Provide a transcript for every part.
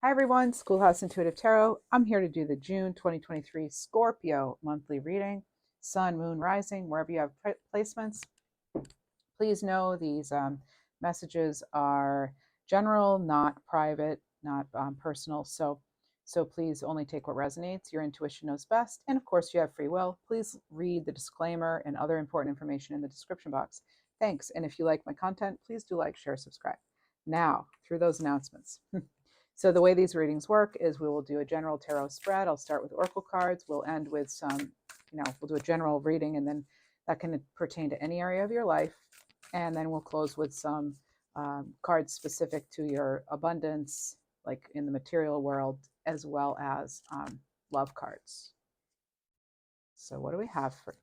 Hi everyone, Schoolhouse Intuitive Tarot. I'm here to do the June 2023 Scorpio monthly reading. Sun, Moon, Rising, wherever you have placements. Please know these messages are general, not private, not personal. So please only take what resonates. Your intuition knows best. And of course, you have free will. Please read the disclaimer and other important information in the description box. Thanks. And if you like my content, please do like, share, subscribe. Now, through those announcements. So the way these readings work is we will do a general tarot spread. I'll start with oracle cards. We'll end with some, we'll do a general reading, and then that can pertain to any area of your life. And then we'll close with some cards specific to your abundance, like in the material world, as well as love cards. So what do we have for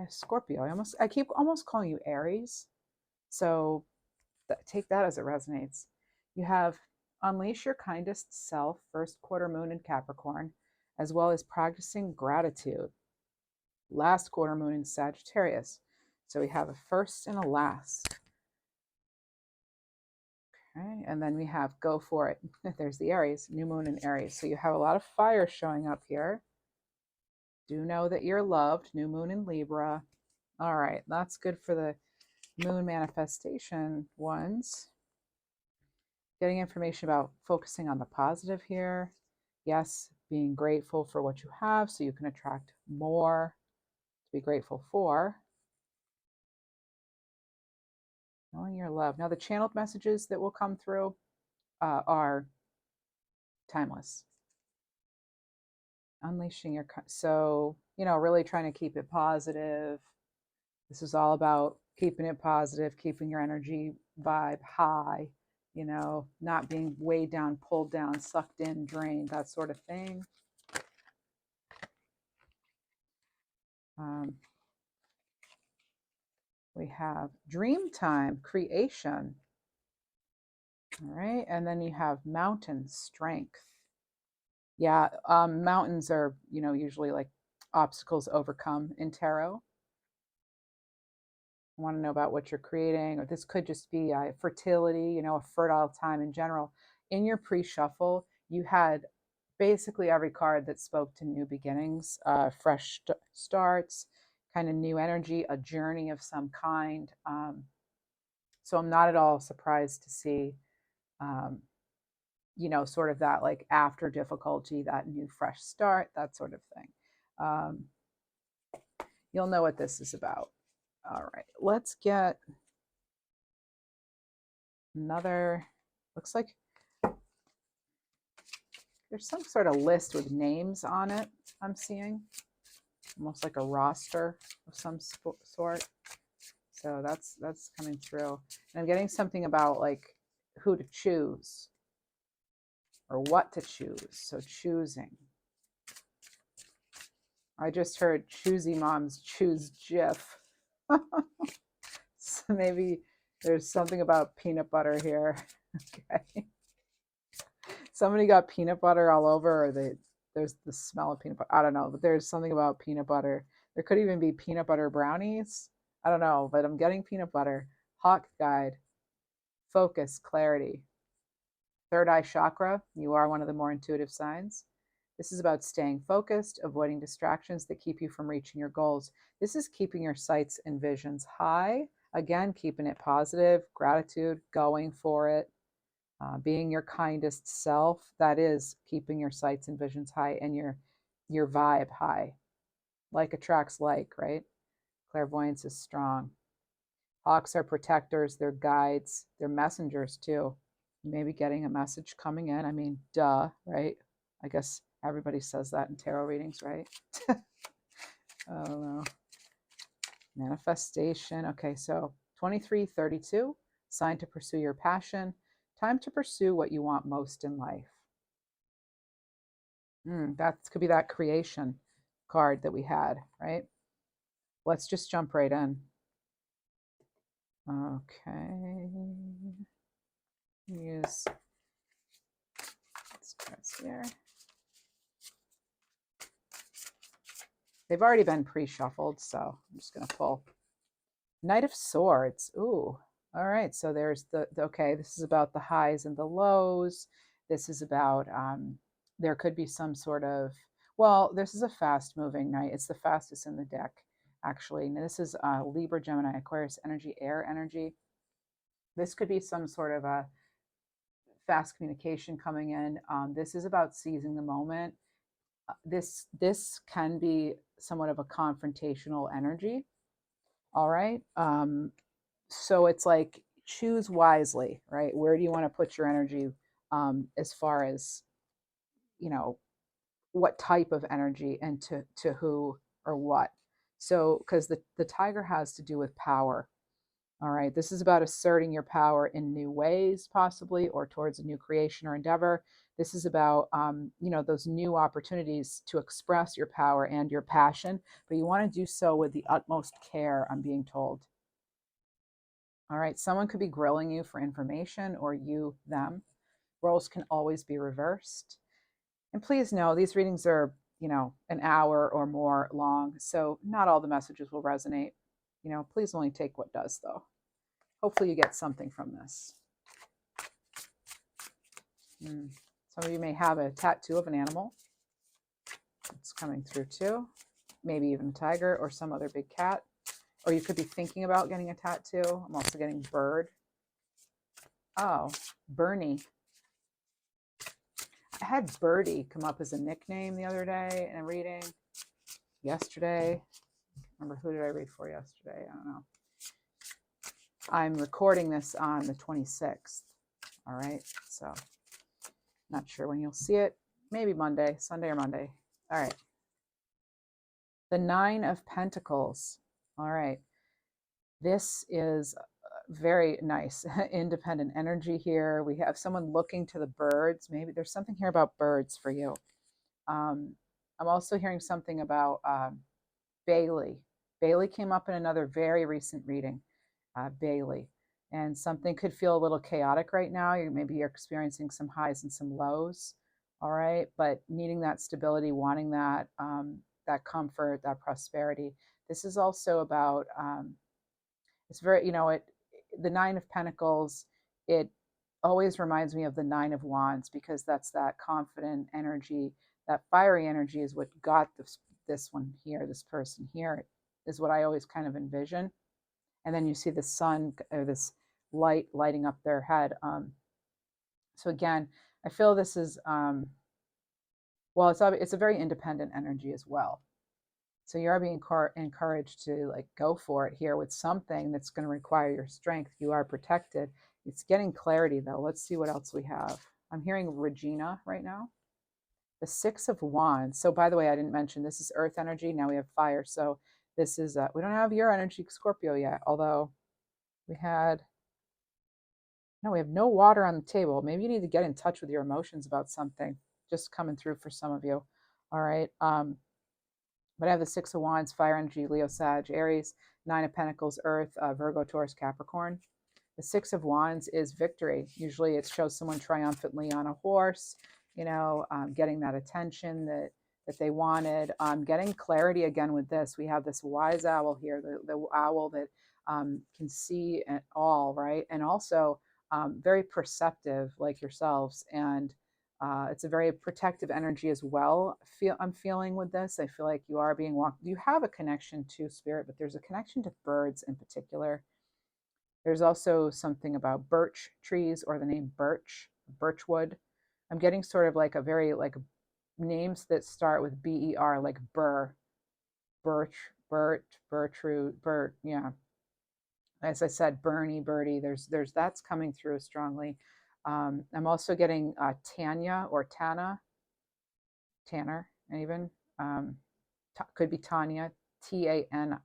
Scorpio? I keep almost calling you Aries. So take that as it resonates. You have unleash your kindest self, first quarter moon in Capricorn, as well as practicing gratitude, last quarter moon in Sagittarius. So we have a first and a last. Okay, and then we have go for it. There's the Aries, new moon in Aries. So you have a lot of fire showing up here. Do know that you're loved, new moon in Libra. All right, that's good for the moon manifestation ones. Getting information about focusing on the positive here. Yes, being grateful for what you have so you can attract more to be grateful for. Knowing your love. Now, the channeled messages that will come through are timeless. Unleashing your... So, really trying to keep it positive. This is all about keeping it positive, keeping your energy vibe high. Not being weighed down, pulled down, sucked in, drained, that sort of thing. We have dream time, creation. All right, and then you have mountain strength. Yeah, mountains are, usually like obstacles overcome in tarot. I want to know about what you're creating, or this could just be fertility, a fertile time in general. In your pre-shuffle, you had basically every card that spoke to new beginnings, fresh starts, kind of new energy, a journey of some kind. So I'm not at all surprised to see, sort of that like after difficulty, that new fresh start, that sort of thing. You'll know what this is about. All right, let's get another, looks like there's some sort of list with names on it I'm seeing. Almost like a roster of some sort. So that's coming through. And I'm getting something about like who to choose or what to choose. So choosing. I just heard choosy moms choose Jif. So maybe there's something about peanut butter here. Okay. Somebody got peanut butter all over, or there's the smell of peanut butter. I don't know, but there's something about peanut butter. There could even be peanut butter brownies. I don't know, but I'm getting peanut butter. Hawk guide, focus, clarity. Third eye chakra, you are one of the more intuitive signs. This is about staying focused, avoiding distractions that keep you from reaching your goals. This is keeping your sights and visions high. Again, keeping it positive, gratitude, going for it. Being your kindest self, that is keeping your sights and visions high and your vibe high. Like attracts like, right? Clairvoyance is strong. Hawks are protectors, they're guides, they're messengers too. You may be getting a message coming in. I mean, duh, right? I guess everybody says that in tarot readings, right? Oh no. Manifestation. Okay, so 2332, sign to pursue your passion. Time to pursue what you want most in life. That could be that creation card that we had, right? Let's just jump right in. Okay. Use these cards here. They've already been pre-shuffled, so I'm just going to pull. Knight of Swords. Ooh. All right, so there's okay, this is about the highs and the lows. This is about, there could be some sort of, well, this is a fast moving night. It's the fastest in the deck, actually. Now, this is Libra, Gemini, Aquarius energy, air energy. This could be some sort of a fast communication coming in. This is about seizing the moment. This can be somewhat of a confrontational energy. All right. So it's like choose wisely, right? Where do you want to put your energy, as far as, you know, what type of energy and to who or what. So because the tiger has to do with power. All right, this is about asserting your power in new ways, possibly, or towards a new creation or endeavor. This is about, those new opportunities to express your power and your passion, but you want to do so with the utmost care, I'm being told. All right, someone could be grilling you for information, or you, them. Roles can always be reversed. And please know these readings are, an hour or more long, so not all the messages will resonate. Please only take what does, though. Hopefully you get something from this. Some of you may have a tattoo of an animal. It's coming through too. Maybe even a tiger or some other big cat. Or you could be thinking about getting a tattoo. I'm also getting bird. Oh, Bernie. I had Birdie come up as a nickname the other day in a reading. Yesterday. Remember, who did I read for yesterday? I don't know. I'm recording this on the 26th. All right. So not sure when you'll see it. Maybe Monday, Sunday or Monday. All right. The Nine of Pentacles. All right. This is very nice, independent energy here. We have someone looking to the birds. Maybe there's something here about birds for you. I'm also hearing something about Bailey. Bailey came up in another very recent reading, Bailey. And something could feel a little chaotic right now. Maybe you're experiencing some highs and some lows. All right. But needing that stability, wanting that, that comfort, that prosperity. This is also about, it's very, the Nine of Pentacles, it always reminds me of the Nine of Wands, because that's that confident energy, that fiery energy is what got this one here, this person here, is what I always kind of envision. And then you see the sun, or this light lighting up their head. So again, I feel this is, well, it's a very independent energy as well. So you are being encouraged to like go for it here with something that's going to require your strength. You are protected. It's getting clarity though. Let's see what else we have. I'm hearing Regina right now. The Six of Wands. So by the way, I didn't mention this is earth energy. Now we have fire. So this is, we don't have your energy, Scorpio, yet. Although we have no water on the table. Maybe you need to get in touch with your emotions about something. Just coming through for some of you. All right. But I have the Six of Wands, fire energy, Leo, Sag, Aries, Nine of Pentacles, Earth, Virgo, Taurus, Capricorn. The Six of Wands is victory. Usually it shows someone triumphantly on a horse, getting that attention that they wanted. Getting clarity again with this. We have this wise owl here, the owl that can see it all, right? And also very perceptive like yourselves. And it's a very protective energy as well. I'm feeling with this. I feel like you are being walked. You have a connection to spirit, but there's a connection to birds in particular. There's also something about birch trees, or the name birch, birchwood. I'm getting sort of like a very like names that start with BER, like burr, birch, bert, Bertrude, bert. Yeah. As I said, Bernie, Birdie. There's that's coming through strongly. I'm also getting Tanya or Tanner, even. Could be Tanya, Tania,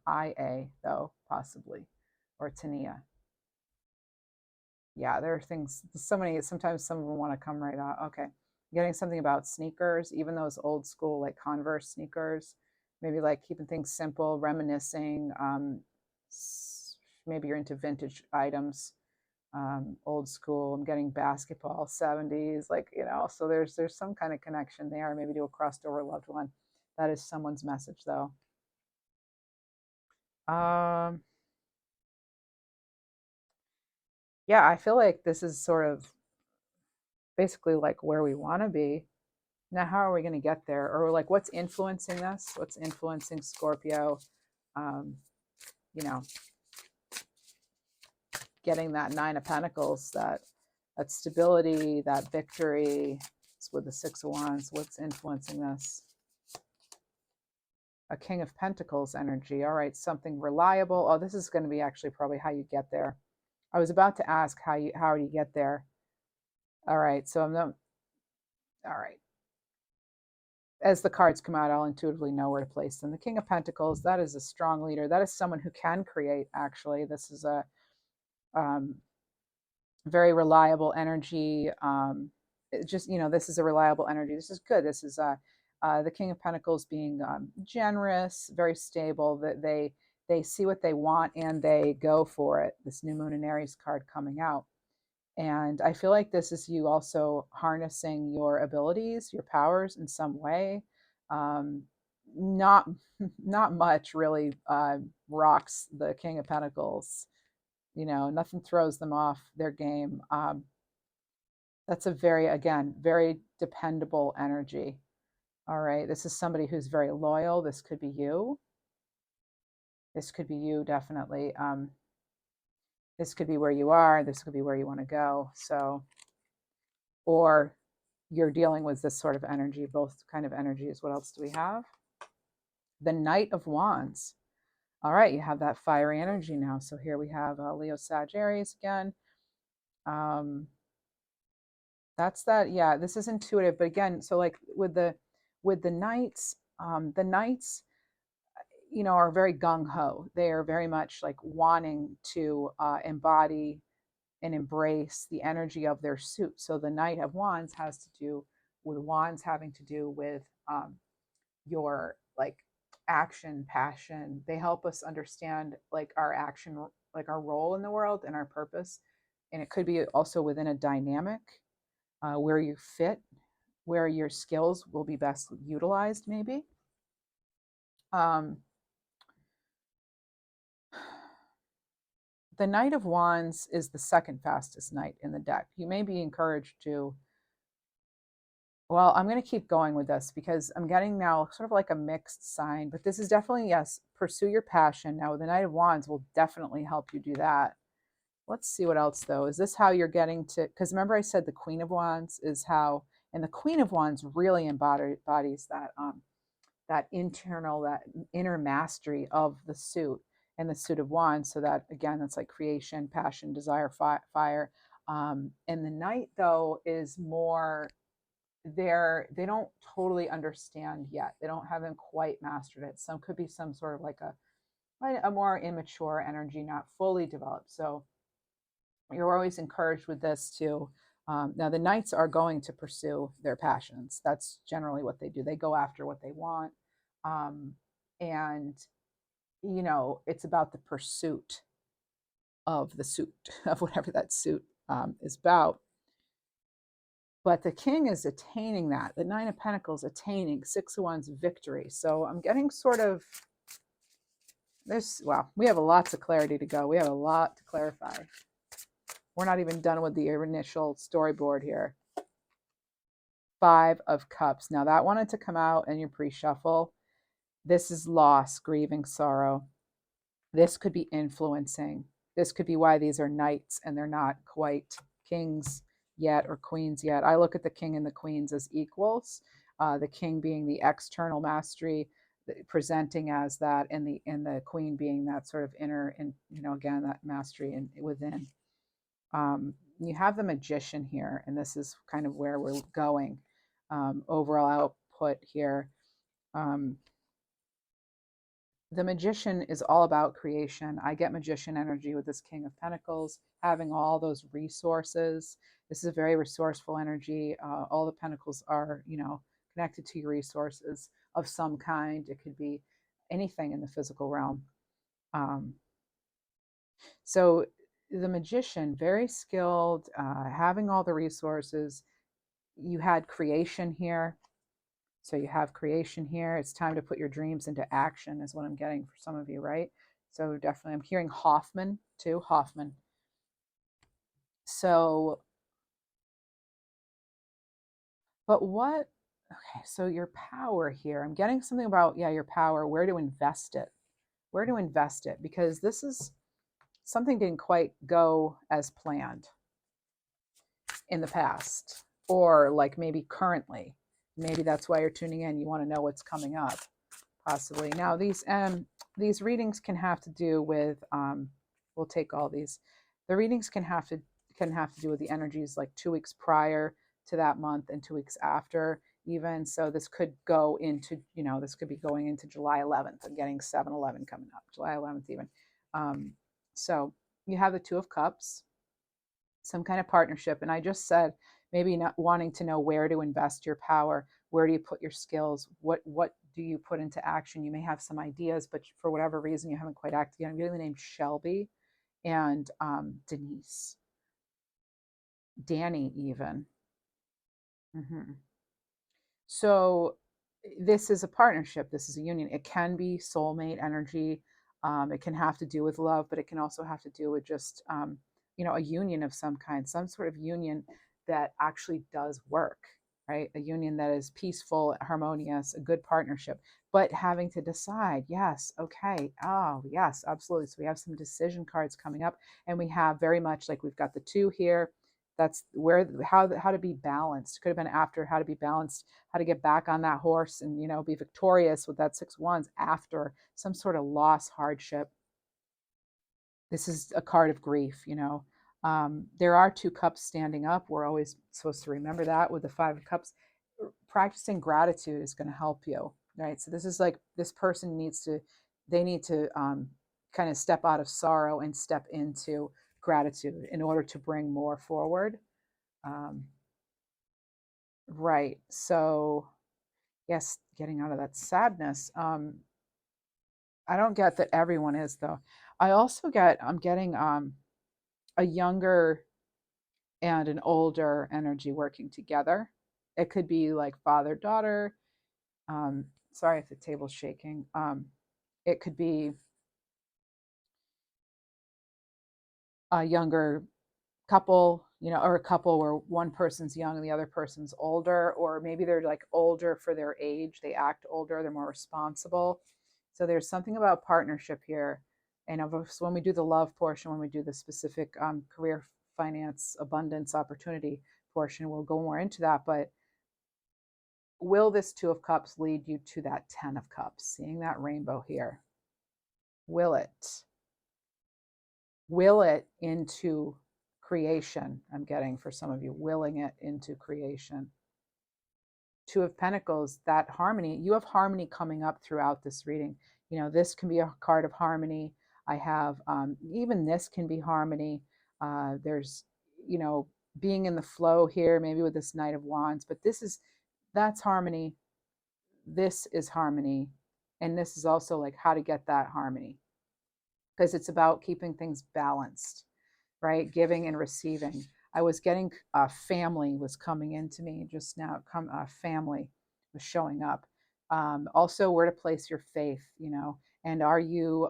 though, possibly, or Tania. Yeah, there are things, so many, sometimes some of them want to come right out. Okay. Getting something about sneakers, even those old school, like Converse sneakers, maybe like keeping things simple, reminiscing. Maybe you're into vintage items. Old school. I'm getting basketball, 70s, so there's some kind of connection there, maybe to a crossed over loved one. That is someone's message though. Yeah, I feel like this is sort of basically like where we want to be. Now, how are we going to get there? Or like what's influencing us? What's influencing Scorpio? Um, you know, getting that Nine of Pentacles, that stability, that victory. It's with the Six of Wands. What's influencing this? A King of Pentacles energy. All right, something reliable. Oh, this is going to be actually probably how you get there. I was about to ask how do you get there. All right, so I'm not. All right. As the cards come out, I'll intuitively know where to place them. The King of Pentacles, that is a strong leader. That is someone who can create, actually. This is a um, very reliable energy. Just, this is a reliable energy. This is good. This is the King of Pentacles being generous, very stable, that they see what they want and they go for it. This New Moon and Aries card coming out. And I feel like this is you also harnessing your abilities, your powers in some way. Um, not not much really rocks the King of Pentacles. Nothing throws them off their game. That's a very, again, very dependable energy. All right, this is somebody who's very loyal. This could be you. This could be you, definitely. This could be where you are. This could be where you want to go. So, or you're dealing with this sort of energy, both kind of energies. What else do we have? The Knight of Wands. All right, you have that fiery energy now. So here we have Leo, Sag, Aries again. That's that. Yeah, this is intuitive, but again, so like with the knights, the knights, are very gung ho. They are very much like wanting to embody and embrace the energy of their suit. So the Knight of Wands has to do with wands having to do with your like action, passion. They help us understand like our action, like our role in the world and our purpose. And it could be also within a dynamic where you fit, where your skills will be best utilized, maybe. Um, the Knight of Wands is the second fastest knight in the deck. You may be encouraged to, well, I'm going to keep going with this because I'm getting now sort of like a mixed sign, but this is definitely, yes, pursue your passion. Now, the Knight of Wands will definitely help you do that. Let's see what else, though. Is this how you're getting to, because remember I said the Queen of Wands is how, and the Queen of Wands really embodies that internal, that inner mastery of the suit and the suit of wands. So that, again, that's like creation, passion, desire, fire. And the knight, though, is more they don't totally understand yet. They don't haven't quite mastered it. Some could be some sort of like a more immature energy, not fully developed. So you're always encouraged with this too. Now the knights are going to pursue their passions. That's generally what they do. They go after what they want. And it's about the pursuit of the suit, of whatever that suit is about. But the king is attaining that. The Nine of Pentacles attaining Six of Wands victory. So I'm getting sort of this. Wow, we have a lot of clarity to go. We have a lot to clarify. We're not even done with the initial storyboard here. Five of Cups. Now that wanted to come out in your pre-shuffle. This is loss, grieving, sorrow. This could be influencing. This could be why these are knights and they're not quite kings yet or queens yet. I look at the king and the queens as equals. The king being the external mastery, presenting as that, and the queen being that sort of inner, and again, that mastery within. You have the Magician here, and this is kind of where we're going. Overall output here. The Magician is all about creation. I get Magician energy with this King of Pentacles, having all those resources. This is a very resourceful energy. All the Pentacles are, connected to your resources of some kind. It could be anything in the physical realm. So the Magician, very skilled, having all the resources. You had creation here. So you have creation here. It's time to put your dreams into action is what I'm getting for some of you, right? So definitely I'm hearing Hoffman too, Hoffman. So But what, okay, so your power here, I'm getting something about, yeah, your power, where to invest it, where to invest it, because this is something didn't quite go as planned in the past, or like maybe currently. Maybe that's why you're tuning in. You want to know what's coming up, possibly. Now, these readings can have to do with. We'll take all these. The readings can have to do with the energies like 2 weeks prior to that month and 2 weeks after. Even so, this could go into this could be going into July 11th. I'm getting 7/11 coming up, July 11th even. So you have the Two of Cups, some kind of partnership. And I just said maybe not wanting to know where to invest your power, where do you put your skills, what do you put into action. You may have some ideas, but for whatever reason you haven't quite acted yet. I'm getting the name Shelby and Denise, Danny even. So this is a partnership. This is a union. It can be soulmate energy. It can have to do with love, but it can also have to do with just, a union of some kind, some sort of union that actually does work, right? A union that is peaceful, harmonious, a good partnership, but having to decide, yes, okay, oh, yes, absolutely. So we have some decision cards coming up, and we have very much like we've got the two here. That's where how to be balanced. Could have been after how to be balanced, how to get back on that horse and be victorious with that 6 of Wands after some sort of loss, hardship. This is a card of grief. There are 2 cups standing up. We're always supposed to remember that with the 5 of Cups. Practicing gratitude is going to help you, right? So this is like this person they need to kind of step out of sorrow and step into gratitude in order to bring more forward. um, right. So yes, getting out of that sadness. I don't get that everyone is though. I'm getting a younger and an older energy working together. It could be like father daughter. Sorry if the table's shaking. It could be a younger couple, or a couple where one person's young and the other person's older, or maybe they're like older for their age. They act older, they're more responsible. So there's something about partnership here. And of course, when we do the love portion, when we do the specific career, finance, abundance, opportunity portion, we'll go more into that. But will this 2 of Cups lead you to that 10 of Cups? Seeing that rainbow here. Will it? Will it into creation? I'm getting for some of you, willing it into creation. 2 of Pentacles, that harmony. You have harmony coming up throughout this reading. This can be a card of harmony. I have, even this can be harmony. There's, being in the flow here, maybe with this Knight of Wands, but that's harmony. This is harmony. And this is also like how to get that harmony, because it's about keeping things balanced, right? Giving and receiving. I was getting family was coming into me just now. Family was showing up. Also, where to place your faith, and are you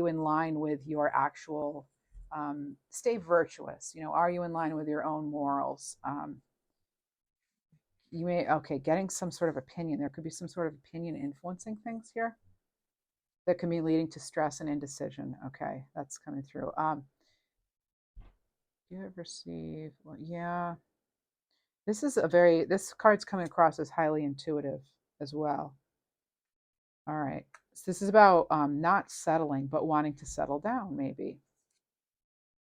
in line with your actual stay virtuous? Are you in line with your own morals? You may getting some sort of opinion. There could be some sort of opinion influencing things here that can be leading to stress and indecision. Okay, that's coming through. You have received, well, yeah. This card's coming across as highly intuitive as well. All right. So this is about not settling, but wanting to settle down, maybe.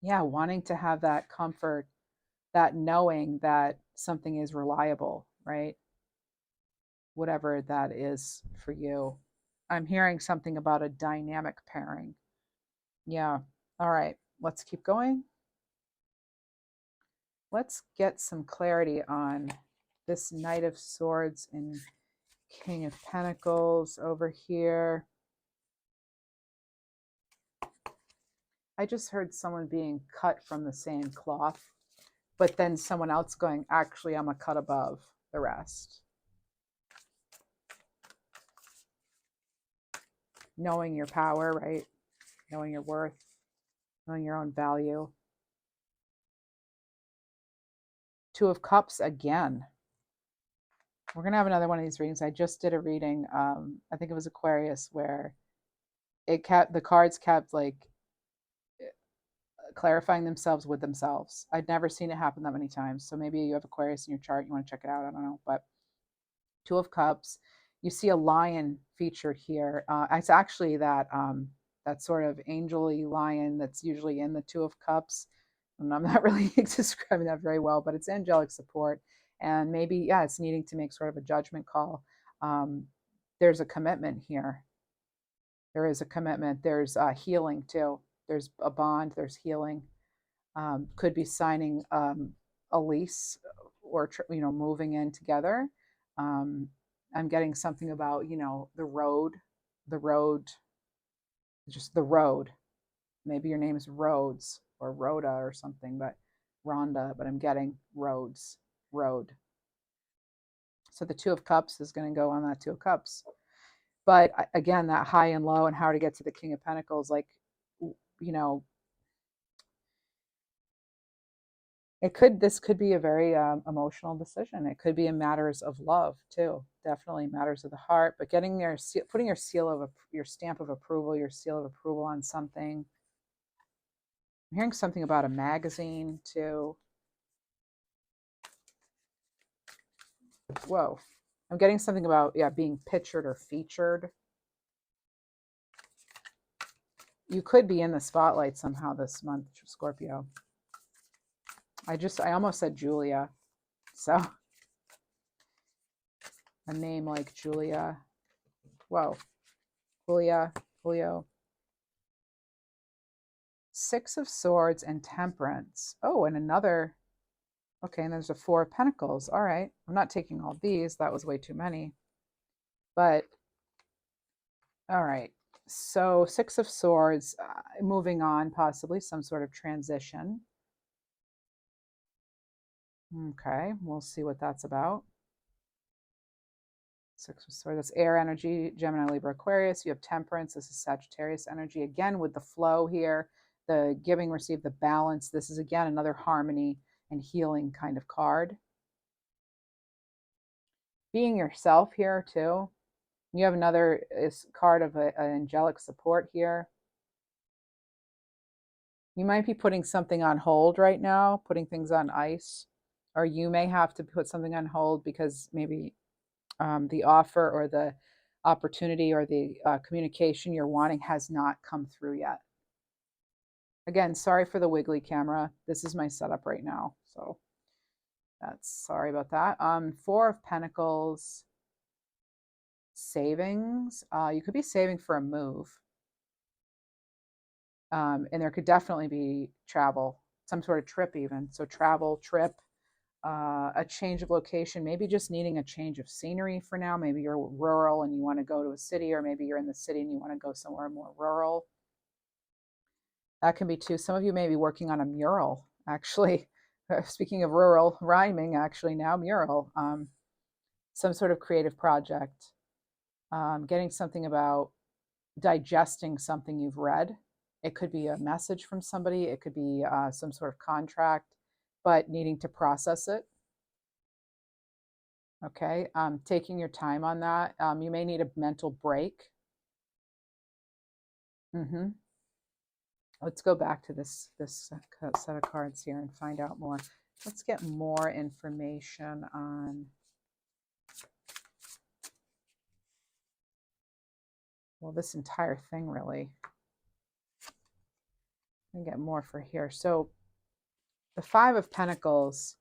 Yeah, wanting to have that comfort, that knowing that something is reliable, right? Whatever that is for you. I'm hearing something about a dynamic pairing. Yeah. All right. Let's keep going. Let's get some clarity on this Knight of Swords and King of Pentacles over here. I just heard someone being cut from the same cloth, but then someone else going, actually, I'm a cut above the rest. Knowing your power, right? Knowing your worth, knowing your own value. Two of Cups again. We're going to have another one of these readings. I just did a reading, I think it was Aquarius, where the cards kept like clarifying themselves with themselves. I'd never seen it happen that many times. So maybe you have Aquarius in your chart, you want to check it out. I don't know. But Two of Cups, you see a lion featured here. It's actually that sort of angel-y lion that's usually in the Two of Cups. And I'm not really describing that very well, but it's angelic support. And maybe, yeah, it's needing to make sort of a judgment call. There's a commitment here. There is a commitment. There's healing too. There's a bond. There's healing. Could be signing a lease or moving in together. I'm getting something about the road, just the road. Maybe your name is Rhodes or Rhoda or something, but Rhonda. But I'm getting roads, road. So the Two of Cups is going to go on that Two of Cups. But again, that high and low and how to get to the King of Pentacles, like, this could be a very emotional decision. It could be in matters of love too, definitely matters of the heart. But putting your stamp of approval, your seal of approval on something. I'm hearing something about a magazine too. Whoa, I'm getting something about being pictured or featured. You could be in the spotlight somehow this month, Scorpio. I almost said Julia. So a name like Julia. Whoa. Julio. Six of Swords and Temperance. Oh, and another. Okay, and there's a Four of Pentacles. All right. I'm not taking all these. That was way too many. But, all right. So Six of Swords, moving on, possibly some sort of transition. Okay, we'll see what that's about. Six of Swords, that's air energy, Gemini, Libra, Aquarius. You have Temperance. This is Sagittarius energy. Again, with the flow here, the giving, receive, the balance. This is, again, another harmony and healing kind of card. Being yourself here, too. You have another card of an angelic support here. You might be putting something on hold right now, putting things on ice. Or you may have to put something on hold because maybe the offer or the opportunity or the communication you're wanting has not come through yet. Again, sorry for the wiggly camera. This is my setup right now. So sorry about that. Four of Pentacles, savings. You could be saving for a move. And there could definitely be travel, some sort of trip even. So travel, trip, a change of location, maybe just needing a change of scenery for now. Maybe you're rural and you want to go to a city, or maybe you're in the city and you want to go somewhere more rural. That can be too. Some of you may be working on a mural, actually. Speaking of rural, rhyming, actually now mural. Some sort of creative project. Getting something about digesting something you've read. It could be a message from somebody. It could be some sort of contract, but needing to process it. Okay, taking your time on that. You may need a mental break. Let's go back to this set of cards here and find out more. Let's get more information on, well, this entire thing really. And get more for here. So the Five of Pentacles.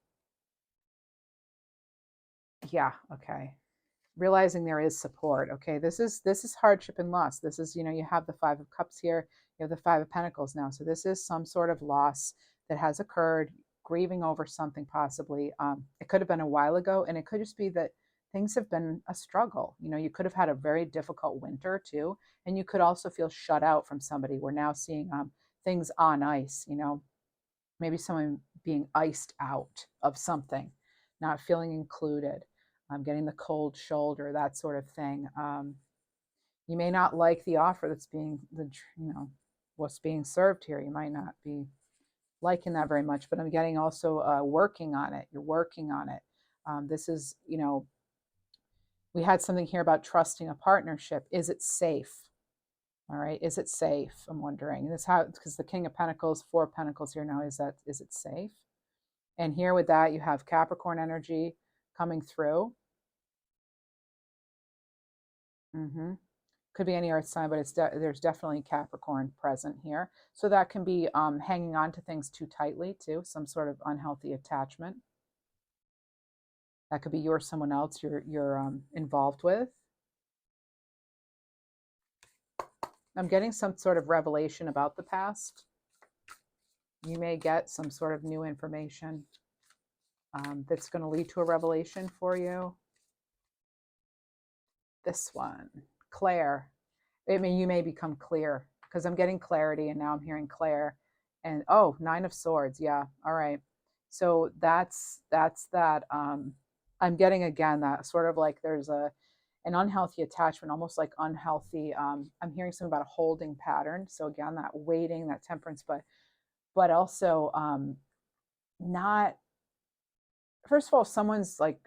Yeah, okay. Realizing there is support. Okay, this is hardship and loss. This is, you have the Five of Cups here. You have the Five of Pentacles now. So this is some sort of loss that has occurred, grieving over something possibly. It could have been a while ago, and it could just be that things have been a struggle. You could have had a very difficult winter too, and you could also feel shut out from somebody. We're now seeing things on ice, maybe someone being iced out of something, not feeling included, getting the cold shoulder, that sort of thing. You may not like the offer that's being, what's being served here. You might not be liking that very much, but I'm getting also working on it. You're working on it. This is, you know, we had something here about trusting a partnership. Is it safe? All right. Is it safe? I'm wondering. This how, because the King of Pentacles, Four of Pentacles here now, is it safe? And here with that, you have Capricorn energy coming through. Mm-hmm. Could be any earth sign, but there's definitely Capricorn present here. So that can be hanging on to things too tightly too, some sort of unhealthy attachment. That could be you or someone else you're involved with. I'm getting some sort of revelation about the past. You may get some sort of new information that's going to lead to a revelation for you. This one, Claire. I mean, you may become clear because I'm getting clarity and now I'm hearing Claire. And oh, Nine of Swords. Yeah. All right. So that's that. I'm getting again that sort of like there's an unhealthy attachment, almost like unhealthy. I'm hearing something about a holding pattern. So again, that waiting, that temperance, but also not. First of all, someone's like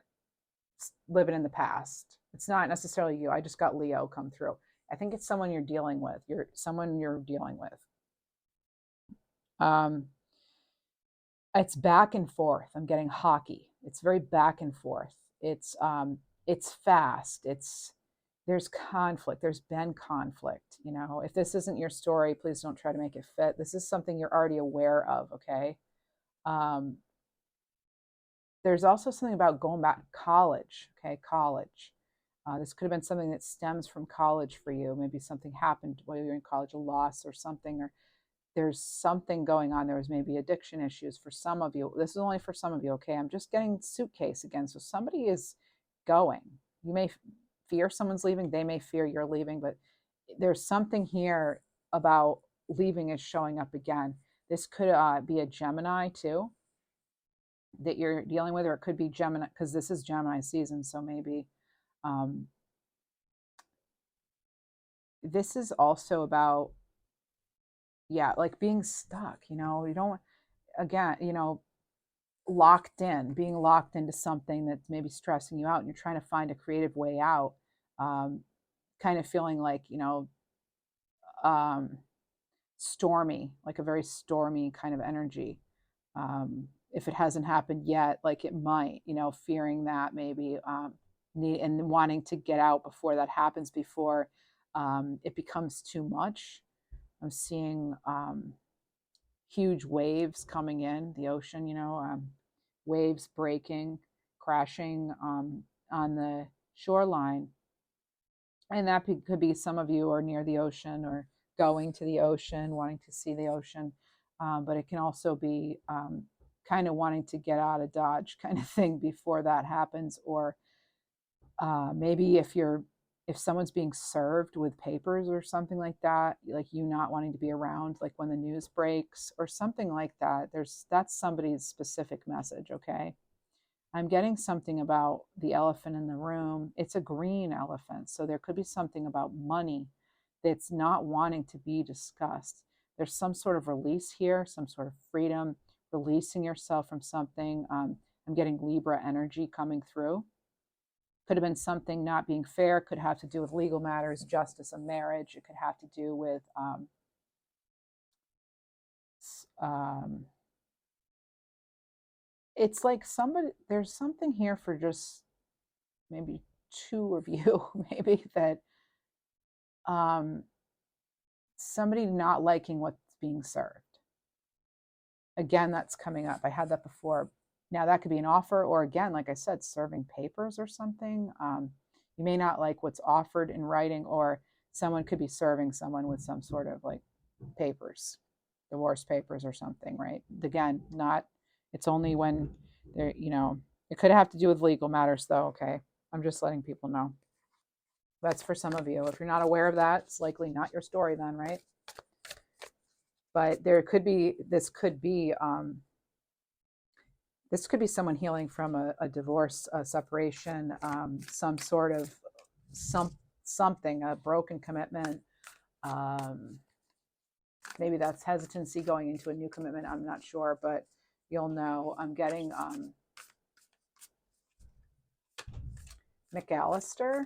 living in the past. It's not necessarily you. I just got Leo come through. I think it's someone you're dealing with. Someone you're dealing with. It's back and forth. I'm getting hockey. It's very back and forth. It's fast. There's conflict. There's been conflict. You know, if this isn't your story, please don't try to make it fit. This is something you're already aware of. Okay. There's also something about going back to college. Okay, college. This could have been something that stems from college for you. Maybe something happened while you're in college, a loss or something, or there's something going on. There was maybe addiction issues for some of you. This is only for some of you, okay? I'm just getting suitcase again. So somebody is going. You may fear someone's leaving. They may fear you're leaving, but there's something here about leaving is showing up again. This could be a Gemini too that you're dealing with, or it could be Gemini because this is Gemini season. So maybe this is also about, yeah, like being stuck, you know, you don't, again, you know, being locked into something that's maybe stressing you out and you're trying to find a creative way out. Kind of feeling like, you know, stormy, like a very stormy kind of energy. If it hasn't happened yet, like it might, you know, fearing that maybe and wanting to get out before that happens, before it becomes too much. I'm seeing huge waves coming in the ocean, you know, waves breaking, crashing on the shoreline. And that could be some of you are near the ocean or going to the ocean, wanting to see the ocean. But it can also be kind of wanting to get out of Dodge kind of thing before that happens. Or maybe if someone's being served with papers or something like that, like you not wanting to be around, like when the news breaks or something like that, that's somebody's specific message. Okay. I'm getting something about the elephant in the room. It's a green elephant. So there could be something about money that's not wanting to be discussed. There's some sort of release here, some sort of freedom, releasing yourself from something. I'm getting Libra energy coming through. Could have been something not being fair, could have to do with legal matters, justice, a marriage. It could have to do with it's like there's something here for just maybe two of you, maybe that somebody not liking what's being served. Again, that's coming up. I had that before. Now that could be an offer, or again, like I said, serving papers or something. You may not like what's offered in writing, or someone could be serving someone with some sort of like papers, divorce papers or something, right? Again, it's only when they're, you know, it could have to do with legal matters though, okay? I'm just letting people know. That's for some of you. If you're not aware of that, it's likely not your story then, right? But this could be someone healing from a divorce, a separation, some sort of something, a broken commitment. Maybe that's hesitancy going into a new commitment. I'm not sure, but you'll know. I'm getting McAllister.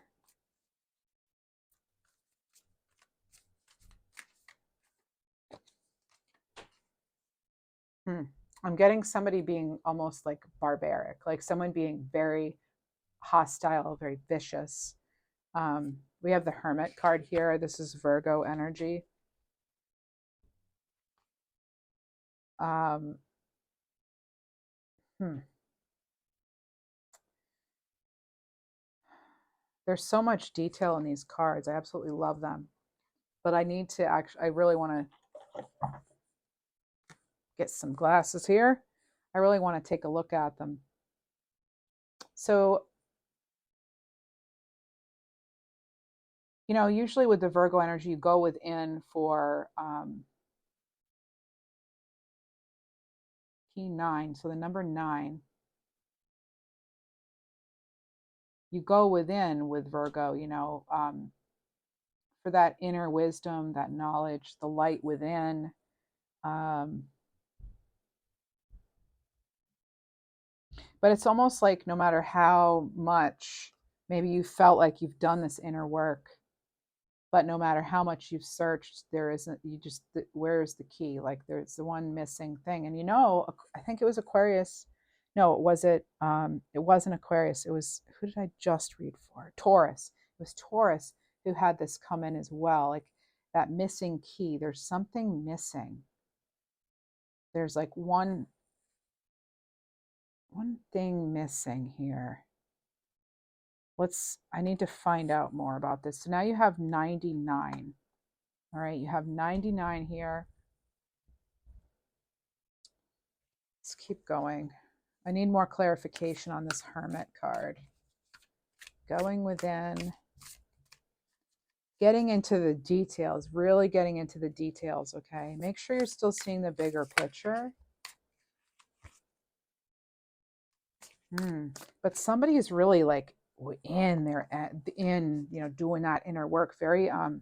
I'm getting somebody being almost like barbaric, like someone being very hostile, very vicious. We have the Hermit card here. This is Virgo energy. Um, hmm. There's so much detail in these cards. I absolutely love them. But I need to actually, I really want to get some glasses here. I really want to take a look at them. So, you know, usually with the Virgo energy, you go within for key 9. So the number 9, you go within with Virgo, you know, for that inner wisdom, that knowledge, the light within. But it's almost like no matter how much maybe you felt like you've done this inner work, but no matter how much you've searched, there isn't, you just, where's the key? Like there's the one missing thing. And you know, I think it was Aquarius. No, it wasn't Aquarius. It was, who did I just read for? Taurus. It was Taurus who had this come in as well. Like that missing key. There's something missing. There's like one thing missing here. I need to find out more about this. So now you have 99. All right, you have 99 here. Let's keep going. I need more clarification on this Hermit card. Going within, getting into the details, really getting into the details, okay? Make sure you're still seeing the bigger picture. But somebody is really like in there, you know, doing that inner work. Very, you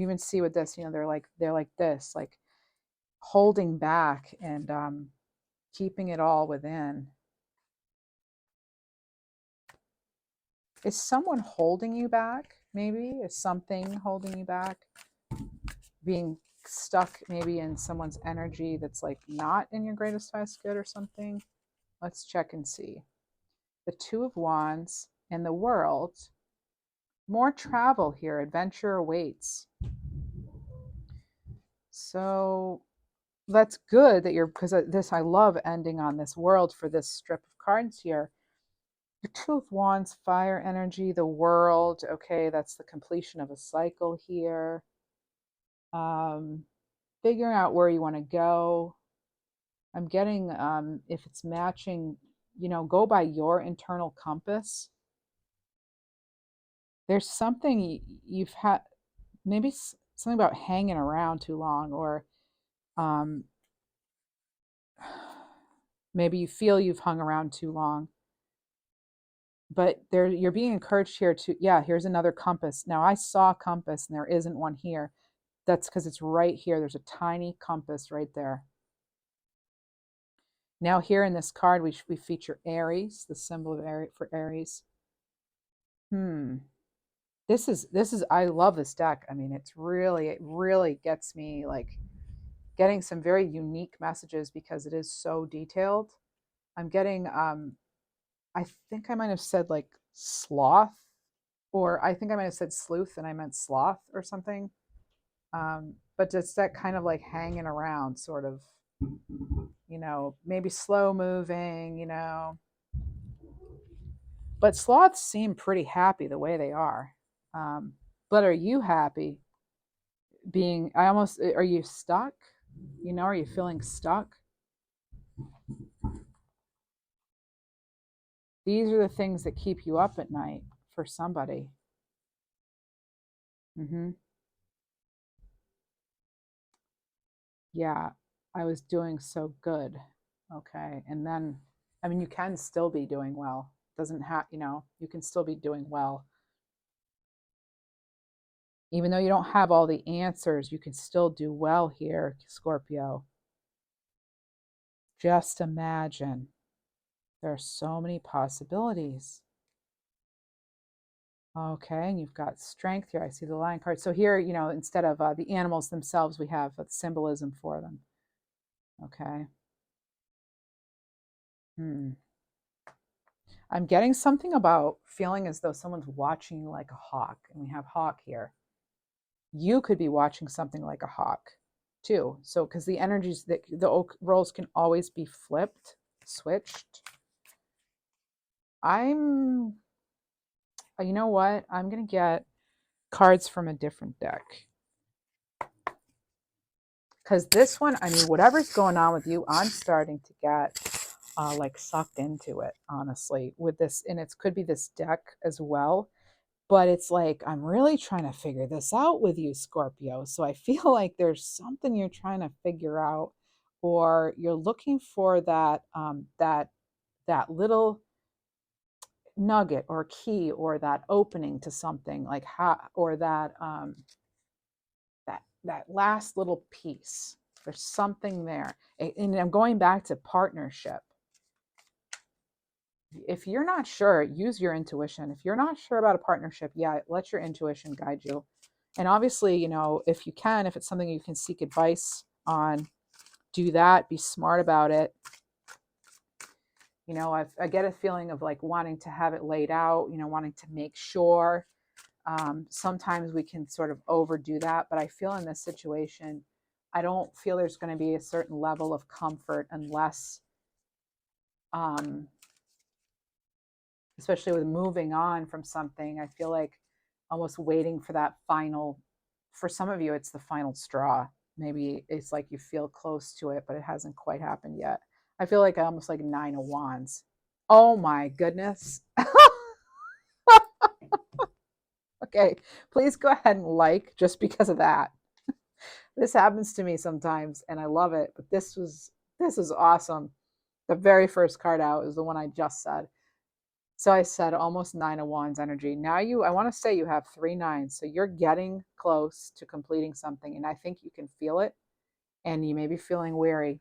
even see with this, you know, they're like this, like holding back and keeping it all within. Is someone holding you back? Maybe is something holding you back? Being stuck maybe in someone's energy that's like not in your greatest highest good or something. Let's check and see. The Two of Wands and the World. More travel here. Adventure awaits. So that's good that you're, because this, I love ending on this World for this strip of cards here. The Two of Wands, fire energy, the World. Okay, that's the completion of a cycle here. Figuring out where you want to go. I'm getting, if it's matching, you know, go by your internal compass. There's something you've had, maybe something about hanging around too long, or maybe you feel you've hung around too long. But there, you're being encouraged here to, yeah, here's another compass. Now I saw a compass and there isn't one here. That's because it's right here. There's a tiny compass right there. Now here in this card, we feature Aries, the symbol of Aries, for Aries. This is, I love this deck. I mean, it really gets me like getting some very unique messages because it is so detailed. I'm getting, I think I might have said like sloth, or I think I might have said sleuth and I meant sloth or something. But just that kind of like hanging around sort of, you know, maybe slow moving, you know. But sloths seem pretty happy the way they are. But are you happy being, are you stuck? You know, are you feeling stuck? These are the things that keep you up at night for somebody. Yeah, I was doing so good. Okay. And then, I mean, you can still be doing well. Doesn't have, you know, you can still be doing well. Even though you don't have all the answers, you can still do well here, Scorpio. Just imagine. There are so many possibilities. Okay, and you've got strength here. I see the lion card. So here, you know, instead of the animals themselves, we have a symbolism for them. Okay. I'm getting something about feeling as though someone's watching you like a hawk, and we have hawk here. You could be watching something like a hawk too. So, because the energies, that the roles can always be flipped, switched. You know what? I'm going to get cards from a different deck. Because this one, I mean, whatever's going on with you, I'm starting to get like sucked into it, honestly, with this. And it could be this deck as well. But it's like, I'm really trying to figure this out with you, Scorpio. So I feel like there's something you're trying to figure out, or you're looking for that little nugget or key, or that opening to something, like how, or that last little piece. There's something there. And I'm going back to partnership. If you're not sure, use your intuition. If you're not sure about a partnership, yeah, let your intuition guide you. And obviously, you know, if you can, if it's something you can seek advice on, do that. Be smart about it. You know, I get a feeling of like wanting to have it laid out, you know, wanting to make sure. Sometimes we can sort of overdo that, but I feel in this situation, I don't feel there's going to be a certain level of comfort unless, especially with moving on from something, I feel like almost waiting for that final, for some of you, it's the final straw. Maybe it's like you feel close to it, but it hasn't quite happened yet. I feel like almost like 9 of Wands. Oh my goodness. Okay, please go ahead and like just because of that. This happens to me sometimes and I love it, but this is awesome. The very first card out is the one I just said. So I said almost 9 of Wands energy. Now I want to say you have 3 9s. So you're getting close to completing something. And I think you can feel it. And you may be feeling weary.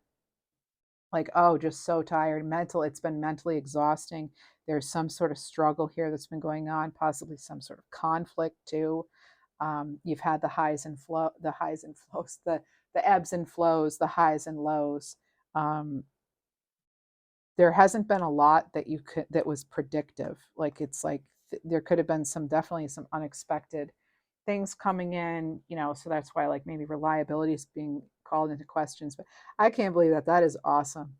Like, oh, just so tired. It's been mentally exhausting. There's some sort of struggle here that's been going on, possibly some sort of conflict too. You've had the highs and flows, the ebbs and flows, the highs and lows. There hasn't been a lot that was predictive. Like it's like there could have been definitely some unexpected things coming in, you know, so that's why like maybe reliability is being called into questions. But I can't believe that is awesome.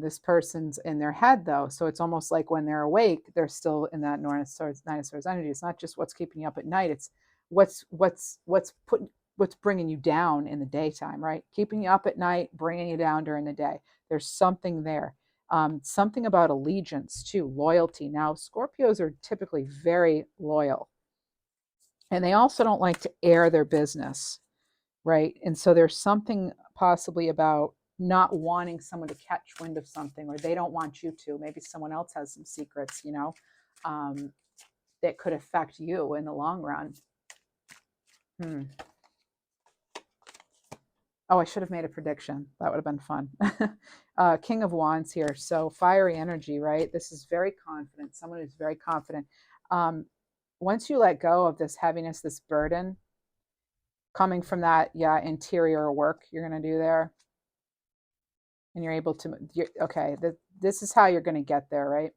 This person's in their head though, so it's almost like when they're awake, they're still in that Nine of Swords energy. It's not just what's keeping you up at night; it's what's bringing you down in the daytime, right? Keeping you up at night, bringing you down during the day. There's something there. Something about allegiance too, loyalty. Now, Scorpios are typically very loyal, and they also don't like to air their business, right? And so there's something possibly about not wanting someone to catch wind of something, or they don't want you to. Maybe someone else has some secrets, you know, that could affect you in the long run. Oh, I should have made a prediction. That would have been fun. King of Wands here. So fiery energy, right? This is very confident. Someone who's very confident. Once you let go of this heaviness, this burden coming from that, interior work you're going to do there, and you're able to, okay, this is how you're going to get there, right?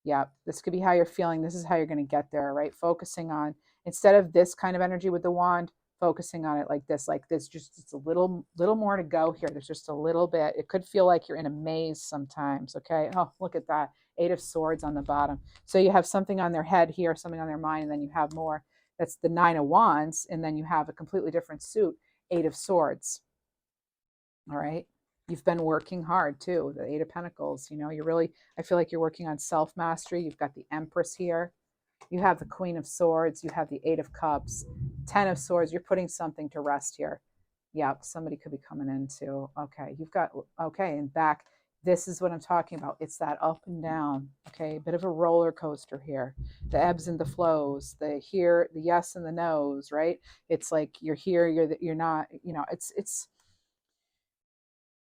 Yeah, this could be how you're feeling. This is how you're going to get there, right? Focusing on, instead of this kind of energy with the wand, focusing on it like this, just a little more to go here. There's just a little bit. It could feel like you're in a maze sometimes, okay? Oh, look at that. 8 of Swords on the bottom. So you have something on their head here, something on their mind, and then you have more. That's the 9 of Wands, and then you have a completely different suit, 8 of Swords. All right? You've been working hard too. The 8 of Pentacles, you know, I feel like you're working on self-mastery. You've got the Empress here. You have the Queen of Swords. You have the 8 of Cups, 10 of Swords. You're putting something to rest here. Yeah, somebody could be coming in too. Okay, and back. This is what I'm talking about. It's that up and down, okay? A bit of a roller coaster here. The ebbs and the flows, the here, the yes and the no's, right? It's like you're here, you're not, it's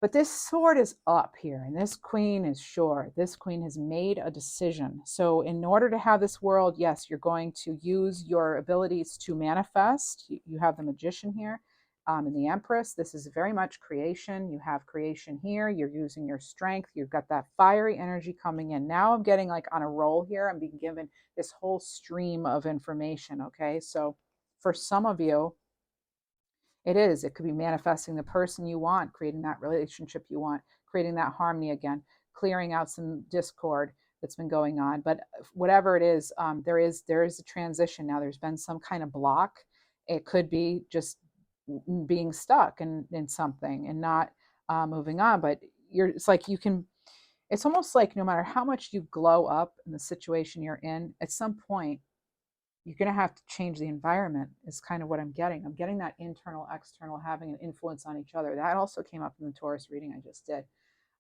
but this sword is up here, and this queen is sure. This queen has made a decision. So, in order to have this world, yes, you're going to use your abilities to manifest. You have the magician here and the empress. This is very much creation. You have creation here. You're using your strength. You've got that fiery energy coming in. Now, I'm getting like on a roll here. I'm being given this whole stream of information. Okay. So, for some of you, it is. It could be manifesting the person you want, creating that relationship you want, creating that harmony again, clearing out some discord that's been going on. But whatever it is, there is a transition now. There's been some kind of block. It could be just being stuck in something and not moving on. But it's like you can. It's almost like no matter how much you glow up in the situation you're in, at some point you're going to have to change the environment is kind of what I'm getting. I'm getting that internal, external, having an influence on each other. That also came up in the Taurus reading I just did.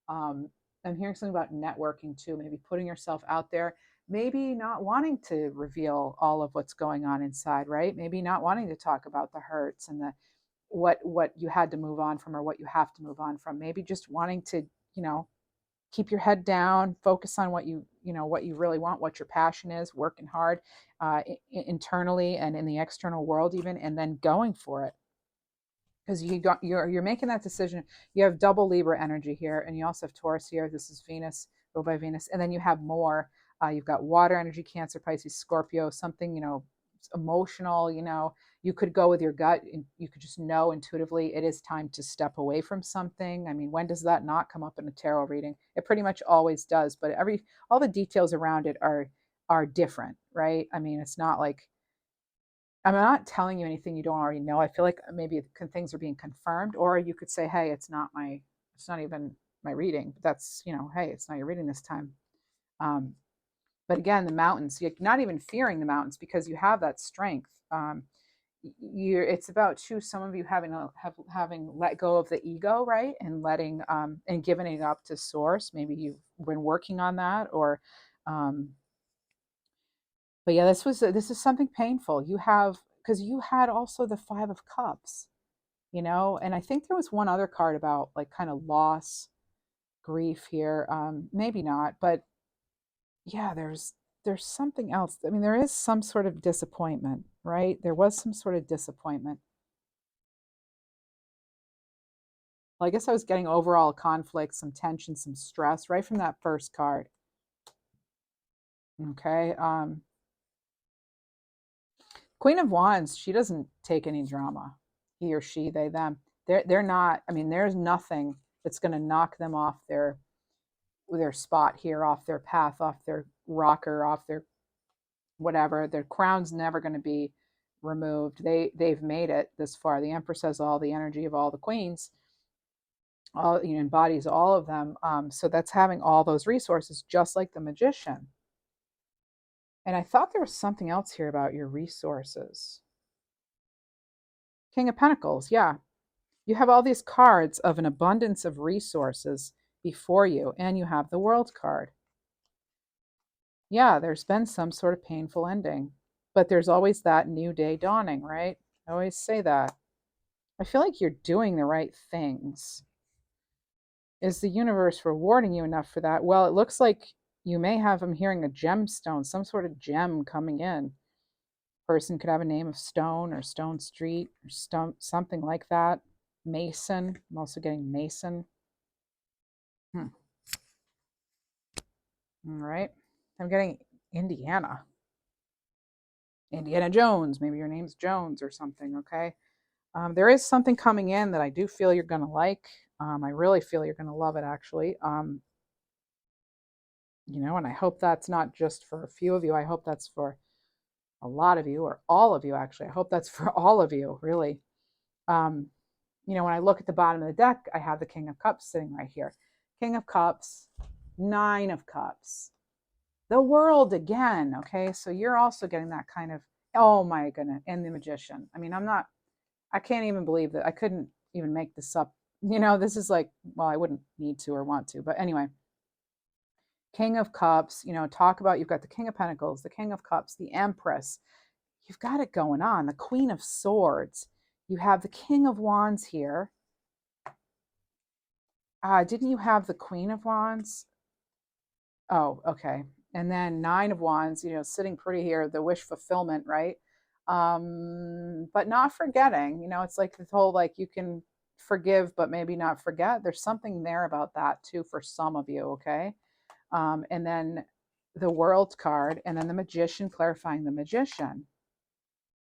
I'm hearing something about networking too, maybe putting yourself out there, maybe not wanting to reveal all of what's going on inside, right? Maybe not wanting to talk about the hurts and the what you had to move on from or what you have to move on from. Maybe just wanting to, you know, keep your head down, focus on what you really want, what your passion is, working hard internally and in the external world even, and then going for it. Because you're making that decision. You have double Libra energy here, and you also have Taurus here. This is Venus, go by Venus, and then you have more. You've got water energy, Cancer, Pisces, Scorpio, something emotional. You could go with your gut, and you could just know intuitively it is time to step away from something. I mean, when does that not come up in a tarot reading? It pretty much always does, but all the details around it are different, right? I mean, it's not like I'm not telling you anything you don't already know. I feel like maybe things are being confirmed, or you could say, "Hey, it's not even my reading." But that's, hey, it's not your reading this time. But again, the mountains, you're not even fearing the mountains because you have that strength. It's about some of you having let go of the ego, right, and letting and giving it up to source. Maybe you've been working on that, or but yeah, this is something painful. Because you had also the Five of Cups, and I think there was one other card about like kind of loss, grief here. Maybe not, but yeah, there's something else. I mean, there is some sort of disappointment, right? There was some sort of disappointment. Well, I guess I was getting overall conflict, some tension, some stress right from that first card. Okay. Queen of Wands, she doesn't take any drama. He or she, they, them. They're not, I mean, there's nothing that's going to knock them off their spot here, off their path, off their rocker, off their whatever. Their crown's never going to be removed. They've made it this far. The Empress has all the energy of all the queens, all embodies all of them. So that's having all those resources, just like the Magician. And I thought there was something else here about your resources. King of Pentacles, yeah. You have all these cards of an abundance of resources before you, and you have the World card. Yeah, there's been some sort of painful ending, but there's always that new day dawning, right? I always say that. I feel like you're doing the right things. Is the universe rewarding you enough for that? Well, it looks like you may have, I'm hearing a gemstone, some sort of gem coming in. Person could have a name of Stone or Stone Street or something like that. Mason. I'm also getting Mason. All right. I'm getting Indiana. Indiana Jones. Maybe your name's Jones or something, okay? There is something coming in that I do feel you're going to like. I really feel you're going to love it, actually. And I hope that's not just for a few of you. I hope that's for a lot of you, or all of you, actually. I hope that's for all of you, really. When I look at the bottom of the deck, I have the King of Cups sitting right here. King of Cups, Nine of Cups, the World again, okay? So you're also getting that kind of, oh my goodness, and the Magician. I mean, I can't even believe that. I couldn't even make this up You know, this is like, well, I wouldn't need to or want to, but anyway, King of Cups, you know, talk about, you've got the King of Pentacles, the King of Cups, the Empress. You've got it going on. The Queen of Swords. You have the King of Wands here. Didn't you have the Queen of Wands? Oh, okay. And then Nine of Wands, you know, sitting pretty here, the wish fulfillment, right? But not forgetting, you know, it's like this whole, like, you can forgive, but maybe not forget. There's something there about that too, for some of you. Okay. And then the World card, and then the Magician, clarifying the Magician.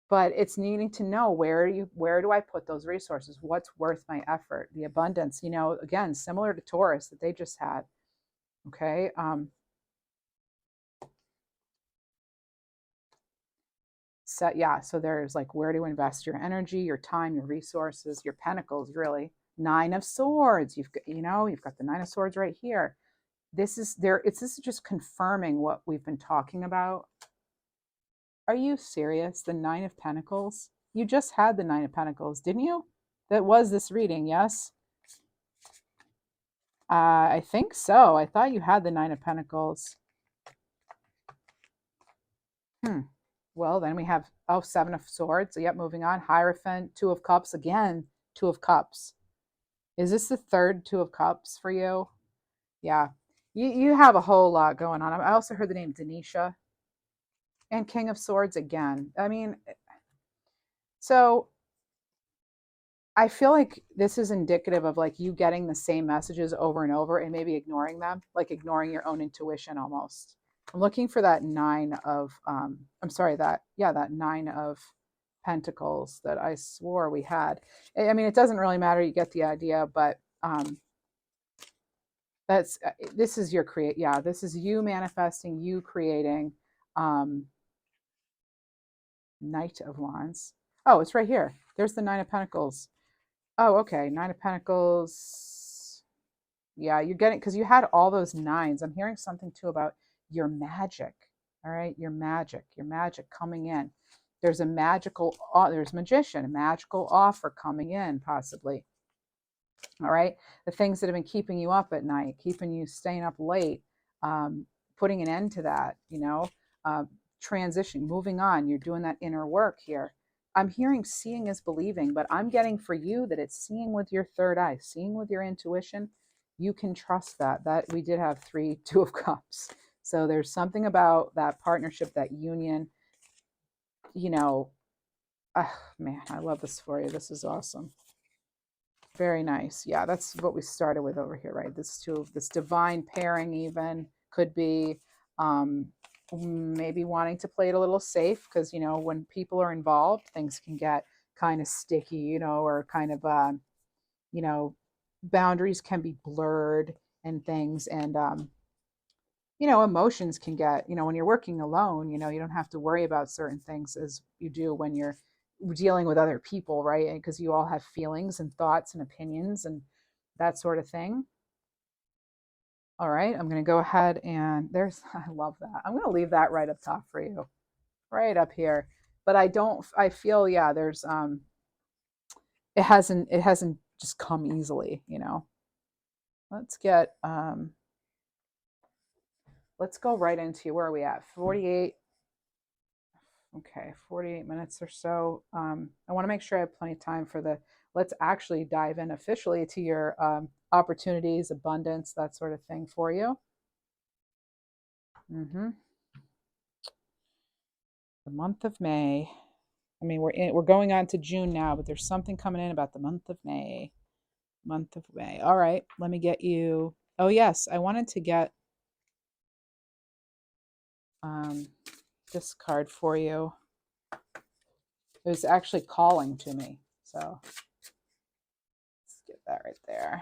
But it's needing to know, where do I put those resources? What's worth my effort? The abundance, you know, again, similar to Taurus that they just had. Okay. So there's like, where to invest your energy, your time, your resources, your pentacles, really. Nine of Swords. You've got, you know, you've got the Nine of Swords right here. This is just confirming what we've been talking about. Are you serious? The Nine of Pentacles? You just had the Nine of Pentacles, didn't you? That was this reading, yes? I think so. I thought you had the Nine of Pentacles. Well, then we have, oh, Seven of Swords. Yep, moving on. Hierophant, Two of Cups. Again, Two of Cups. Is this the third Two of Cups for you? Yeah. You have a whole lot going on. I also heard the name Denisha. And King of Swords again. I mean, so I feel like this is indicative of like you getting the same messages over and over and maybe ignoring them, like ignoring your own intuition almost. I'm looking for that Nine of, that Nine of Pentacles that I swore we had. I mean, it doesn't really matter. You get the idea, but this is your this is you manifesting, you creating. Knight of Wands. Oh, it's right here. There's the Nine of Pentacles. Oh, okay. Nine of Pentacles. Yeah, you're getting, because you had all those nines. I'm hearing something too about your magic. All right, your magic coming in. There's a magical, there's Magician, a magical offer coming in, possibly. All right, the things that have been keeping you up at night, keeping you staying up late, putting an end to that, you know, transition, moving on. You're doing that inner work here. I'm hearing seeing is believing, but I'm getting for you that it's seeing with your third eye, seeing with your intuition. You can trust that. That we did have three Two of Cups. So there's something about that partnership, that union, you know. Man, I love this for you. This is awesome. Very nice. Yeah, that's what we started with over here, right? This divine pairing even could be, maybe wanting to play it a little safe, because, you know, when people are involved, things can get kind of sticky, you know, or kind of, you know, boundaries can be blurred and things. And, you know, emotions can get, you know, when you're working alone, you know, you don't have to worry about certain things as you do when you're dealing with other people, right? Because you all have feelings and thoughts and opinions and that sort of thing. All right, I'm going to go ahead and I love that. I'm going to leave that right up top for you, right up here. But I feel, yeah, it hasn't just come easily, you know. Let's go right into, where are we at? 48. Okay, 48 minutes or so. I want to make sure I have plenty of time for let's actually dive in officially to your opportunities, abundance, that sort of thing for you. The month of May. I mean, we're going on to June now, but there's something coming in about the month of May. Month of May. All right, let me get you. Oh yes, I wanted to get this card for you. It was actually calling to me, so let's get that right there.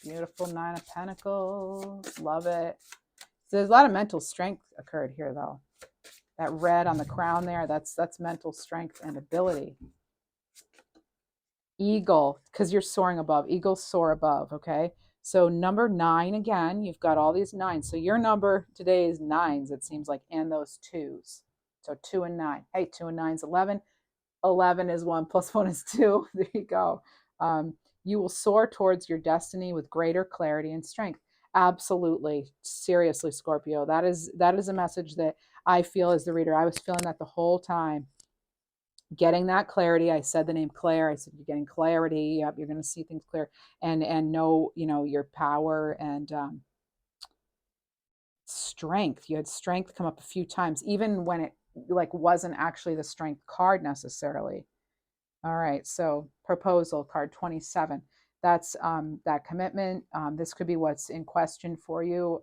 Beautiful Nine of Pentacles. Love it. So there's a lot of mental strength occurred here, though. That red on the crown there, that's mental strength and ability. Eagle, because you're soaring above. Eagles soar above, okay? So number 9, again, you've got all these 9s. So your number today is 9s, it seems like, and those 2s. So 2 and 9. Hey, 2 and 9 is 11. 11 is 1 plus 1 is 2. There you go. You will soar towards your destiny with greater clarity and strength. Absolutely. Seriously, Scorpio. That is a message that I feel as the reader. I was feeling that the whole time. Getting that clarity. I said the name Claire. I said you're getting clarity. Yep, you're going to see things clear and know, your power and strength. You had strength come up a few times, even when it like wasn't actually the strength card necessarily. All right, so proposal card 27. That's that commitment. This could be what's in question for you.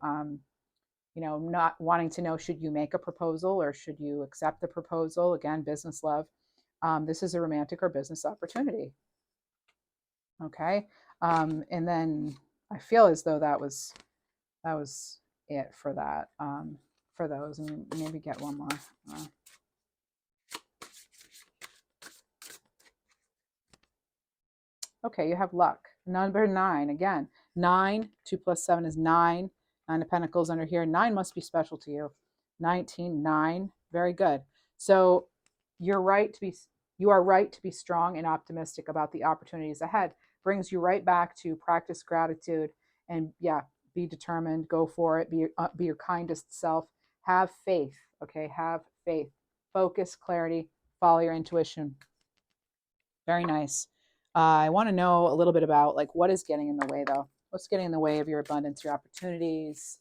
Not wanting to know, should you make a proposal or should you accept the proposal? Again, business love. This is a romantic or business opportunity. Okay, and then I feel as though that was it for that. For those, and maybe get one more. Okay, you have luck. Number 9, again, 9, 2 plus 7 is 9. 9 of Pentacles under here. 9 must be special to you. 19, 9, very good. So you are right to be strong and optimistic about the opportunities ahead. Brings you right back to practice gratitude and be determined, go for it, be your kindest self. Have faith, okay? Have faith. Focus, clarity, follow your intuition. Very nice. I want to know a little bit about like what is getting in the way though. What's getting in the way of your abundance, your opportunities?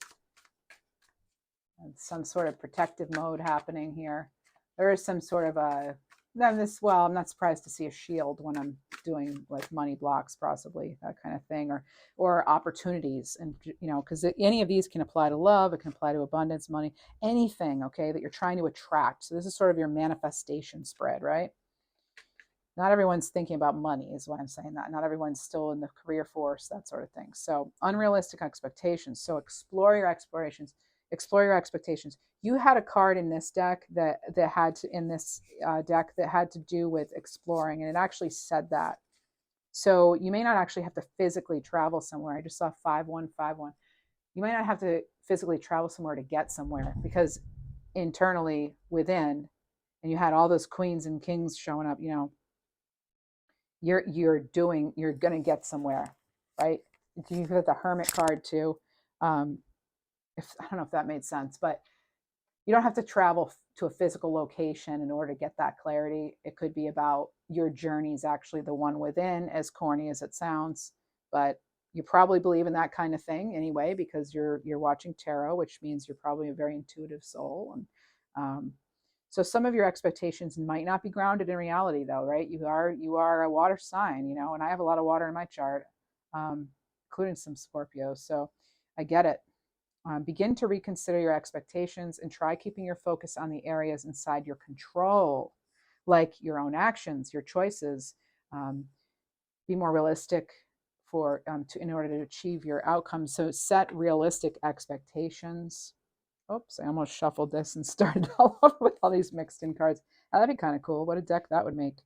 And some sort of protective mode happening here. There is some sort of I'm not surprised to see a shield when I'm doing like money blocks, possibly that kind of thing, or opportunities. And, because any of these can apply to love, it can apply to abundance, money, anything, okay, that you're trying to attract. So this is sort of your manifestation spread, right? Not everyone's thinking about money is why I'm saying that. Not everyone's still in the career force, that sort of thing. So unrealistic expectations. So explore your explorations. Explore your expectations. You had a card in this deck that had to in this deck that had to do with exploring, and it actually said that. So you may not actually have to physically travel somewhere. I just saw 5151. You might not have to physically travel somewhere to get somewhere, because internally within, and you had all those queens and kings showing up, you're going to get somewhere, right? You get the Hermit card too. If I don't know if that made sense, but you don't have to travel to a physical location in order to get that clarity. It could be about your journey is actually the one within, as corny as it sounds, but you probably believe in that kind of thing anyway, because you're watching tarot, which means you're probably a very intuitive soul. And so some of your expectations might not be grounded in reality, though, right? You are a water sign, and I have a lot of water in my chart, including some Scorpio. So I get it. Begin to reconsider your expectations and try keeping your focus on the areas inside your control, like your own actions, your choices. Be more realistic in order to achieve your outcomes. So set realistic expectations. Oops, I almost shuffled this and started all over with all these mixed in cards. Oh, that'd be kind of cool. What a deck that would make.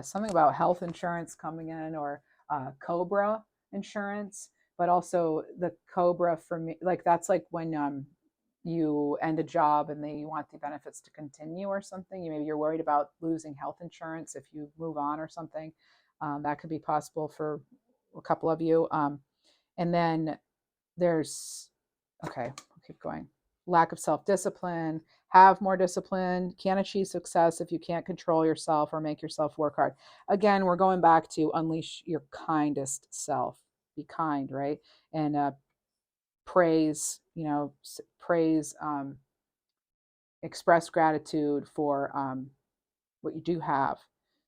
Something about health insurance coming in, or Cobra insurance, but also the Cobra for me, like that's like when you end a job and you want the benefits to continue or something. Maybe you're worried about losing health insurance if you move on or something. That could be possible for a couple of you. And then there's, okay, I'll keep going. Lack of self-discipline. Have more discipline. Can't achieve success if you can't control yourself or make yourself work hard. Again, we're going back to unleash your kindest self. Be kind, right? And praise, praise, express gratitude for what you do have.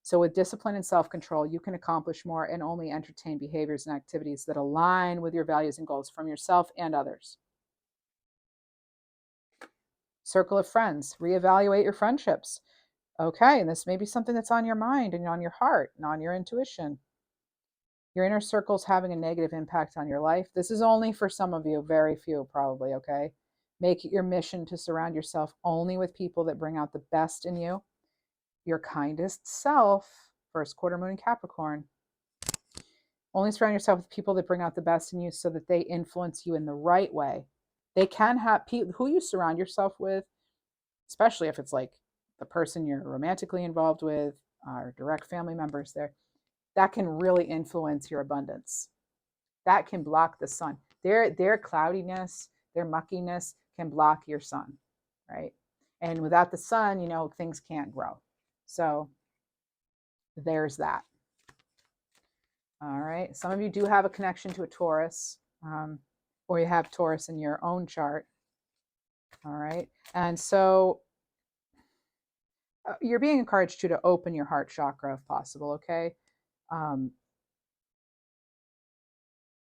So with discipline and self-control, you can accomplish more and only entertain behaviors and activities that align with your values and goals from yourself and others. Circle of friends. Reevaluate your friendships. Okay, and this may be something that's on your mind and on your heart and on your intuition. Your inner circle's having a negative impact on your life. This is only for some of you, very few probably, okay? Make it your mission to surround yourself only with people that bring out the best in you. Your kindest self, first quarter moon in Capricorn. Only surround yourself with people that bring out the best in you so that they influence you in the right way. They can have people who you surround yourself with, especially if it's like the person you're romantically involved with, or direct family members there, that can really influence your abundance. That can block the sun. Their cloudiness, their muckiness can block your sun, right? And without the sun, you know, things can't grow. So there's that. All right. Some of you do have a connection to a Taurus, or you have Taurus in your own chart. All right. And so you're being encouraged to open your heart chakra if possible. Okay.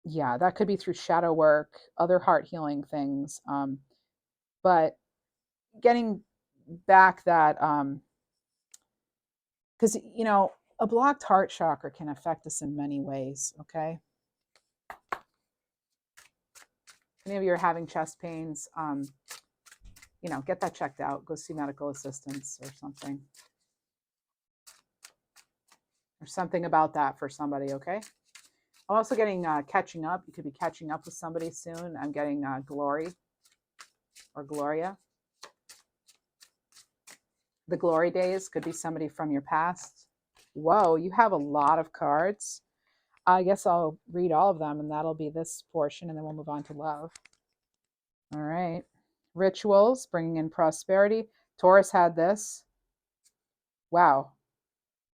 Yeah, that could be through shadow work, other heart healing things. But getting back that, because, you know, a blocked heart chakra can affect us in many ways. Okay. Any of you are having chest pains, you know, get that checked out. Go see medical assistance or something. Or something about that for somebody, okay? I'm also getting catching up. You could be catching up with somebody soon. I'm getting Glory or Gloria. The glory days could be somebody from your past. Whoa, you have a lot of cards. I guess I'll read all of them, and that'll be this portion, and then we'll move on to love. All right. Rituals, bringing in prosperity. Taurus had this. Wow.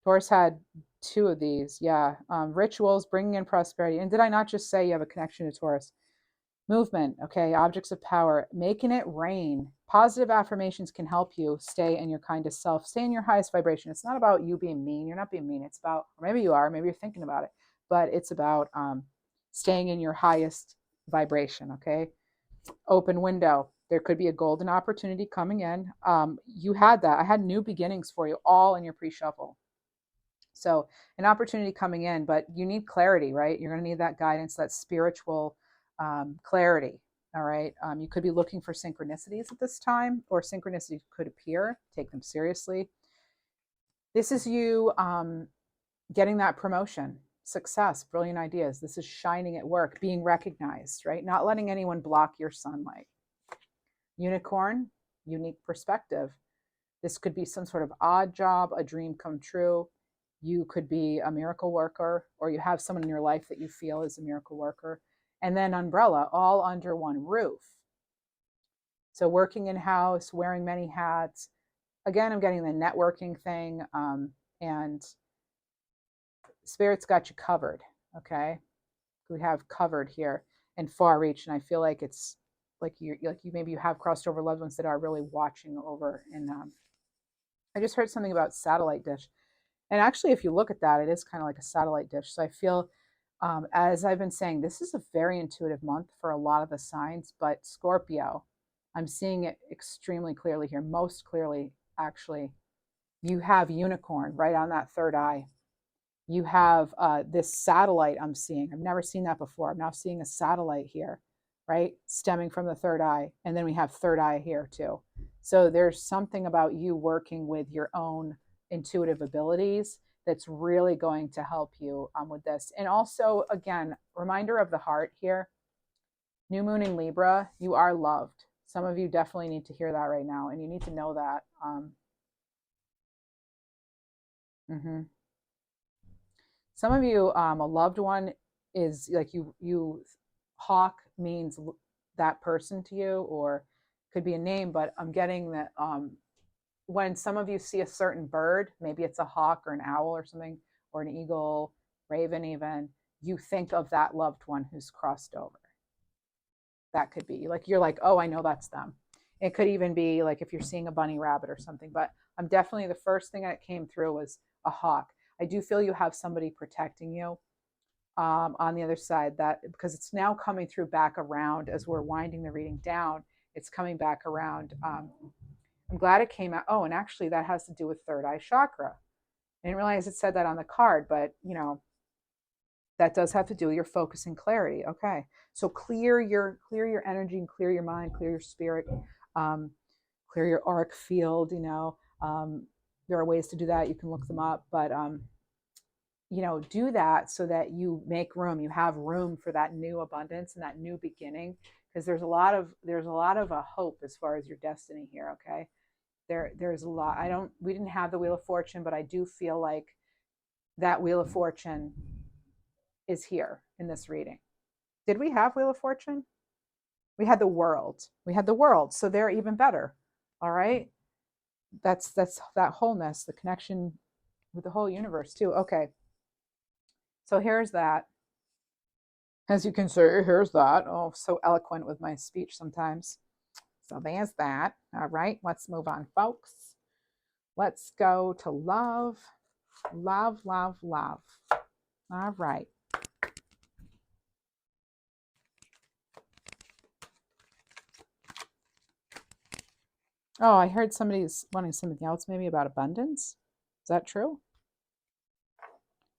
Taurus had two of these. Yeah. Rituals, bringing in prosperity. And did I not just say you have a connection to Taurus? Movement. Okay. Objects of power. Making it rain. Positive affirmations can help you stay in your kindest self, stay in your highest vibration. It's not about you being mean. You're not being mean. It's about, or maybe you are, maybe you're thinking about it, but it's about staying in your highest vibration. Okay. Open window. There could be a golden opportunity coming in. You had that. I had new beginnings for you all in your pre-shuffle. So an opportunity coming in, but you need clarity, right? You're going to need that guidance, that spiritual clarity. All right. You could be looking for synchronicities at this time, or synchronicities could appear. Take them seriously. This is you getting that promotion, success, brilliant ideas. This is shining at work, being recognized, right? Not letting anyone block your sunlight. Unicorn, unique perspective. This could be some sort of odd job, a dream come true. You could be a miracle worker, or you have someone in your life that you feel is a miracle worker. And then umbrella, all under one roof. So working in house, wearing many hats. Again, I'm getting the networking thing, and Spirit's got you covered. Okay, we have covered here and far reach, and I feel like it's like you maybe you have crossed over loved ones that are really watching over. And I just heard something about satellite dish. And actually, if you look at that, it is kind of like a satellite dish. So I feel, as I've been saying, this is a very intuitive month for a lot of the signs, but Scorpio, I'm seeing it extremely clearly here, most clearly, actually. You have unicorn right on that third eye. You have this satellite I'm seeing. I've never seen that before. I'm now seeing a satellite here, right? Stemming from the third eye. And then we have third eye here too. So there's something about you working with your own intuitive abilities that's really going to help you with this. And also, again, reminder of the heart here. New moon in Libra, you are loved. Some of you definitely need to hear that right now, and you need to know that. Some of you, a loved one is like you hawk means that person to you, or could be a name, but I'm getting that when some of you see a certain bird, maybe it's a hawk or an owl or something, or an eagle, raven even, you think of that loved one who's crossed over. That could be like, you're like, oh, I know that's them. It could even be like if you're seeing a bunny rabbit or something, but I'm definitely, the first thing that came through was a hawk. I do feel you have somebody protecting you on the other side, that because it's now coming through back around as we're winding the reading down, it's coming back around. I'm glad it came out. Oh, and actually that has to do with third eye chakra. I didn't realize it said that on the card, but you know, that does have to do with your focus and clarity. Okay. So clear your energy and clear your mind, clear your spirit, clear your auric field, you know. There are ways to do that. You can look them up, but you know, do that so that you make room. You have room for that new abundance and that new beginning, because there's a lot of hope as far as your destiny here. Okay. There's a lot. We didn't have the Wheel of Fortune, but I do feel like that Wheel of Fortune is here in this reading. Did we have Wheel of Fortune? We had the World. We had the World, so they're even better. All right? That's that wholeness, the connection with the whole universe too. Okay. So here's that. As you can see, here's that. Oh, so eloquent with my speech sometimes. So there's that. All right, let's move on, folks. Let's go to love. Love, love, love. All right. Oh, I heard somebody's wanting something else maybe about abundance. Is that true?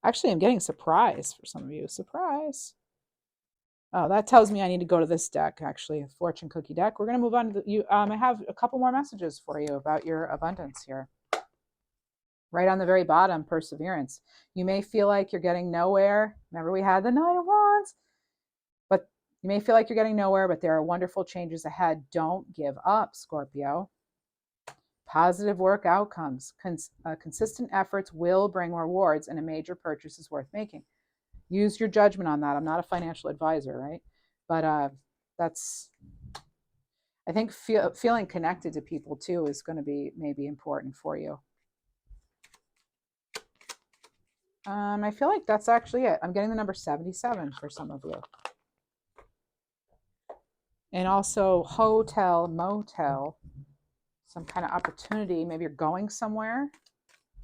Actually, I'm getting a surprise for some of you. Surprise. Oh, that tells me I need to go to this deck, actually, a fortune cookie deck. We're going to move on to I have a couple more messages for you about your abundance here. Right on the very bottom, perseverance. You may feel like you're getting nowhere. Remember, we had the Nine of Wands. But you may feel like you're getting nowhere, but there are wonderful changes ahead. Don't give up, Scorpio. Positive work outcomes. Consistent efforts will bring rewards, and a major purchase is worth making. Use your judgment on that. I'm not a financial advisor, right? But that's, I think feeling connected to people too is going to be maybe important for you. I feel like that's actually it. I'm getting the number 77 for some of you. And also hotel, motel, some kind of opportunity. Maybe you're going somewhere,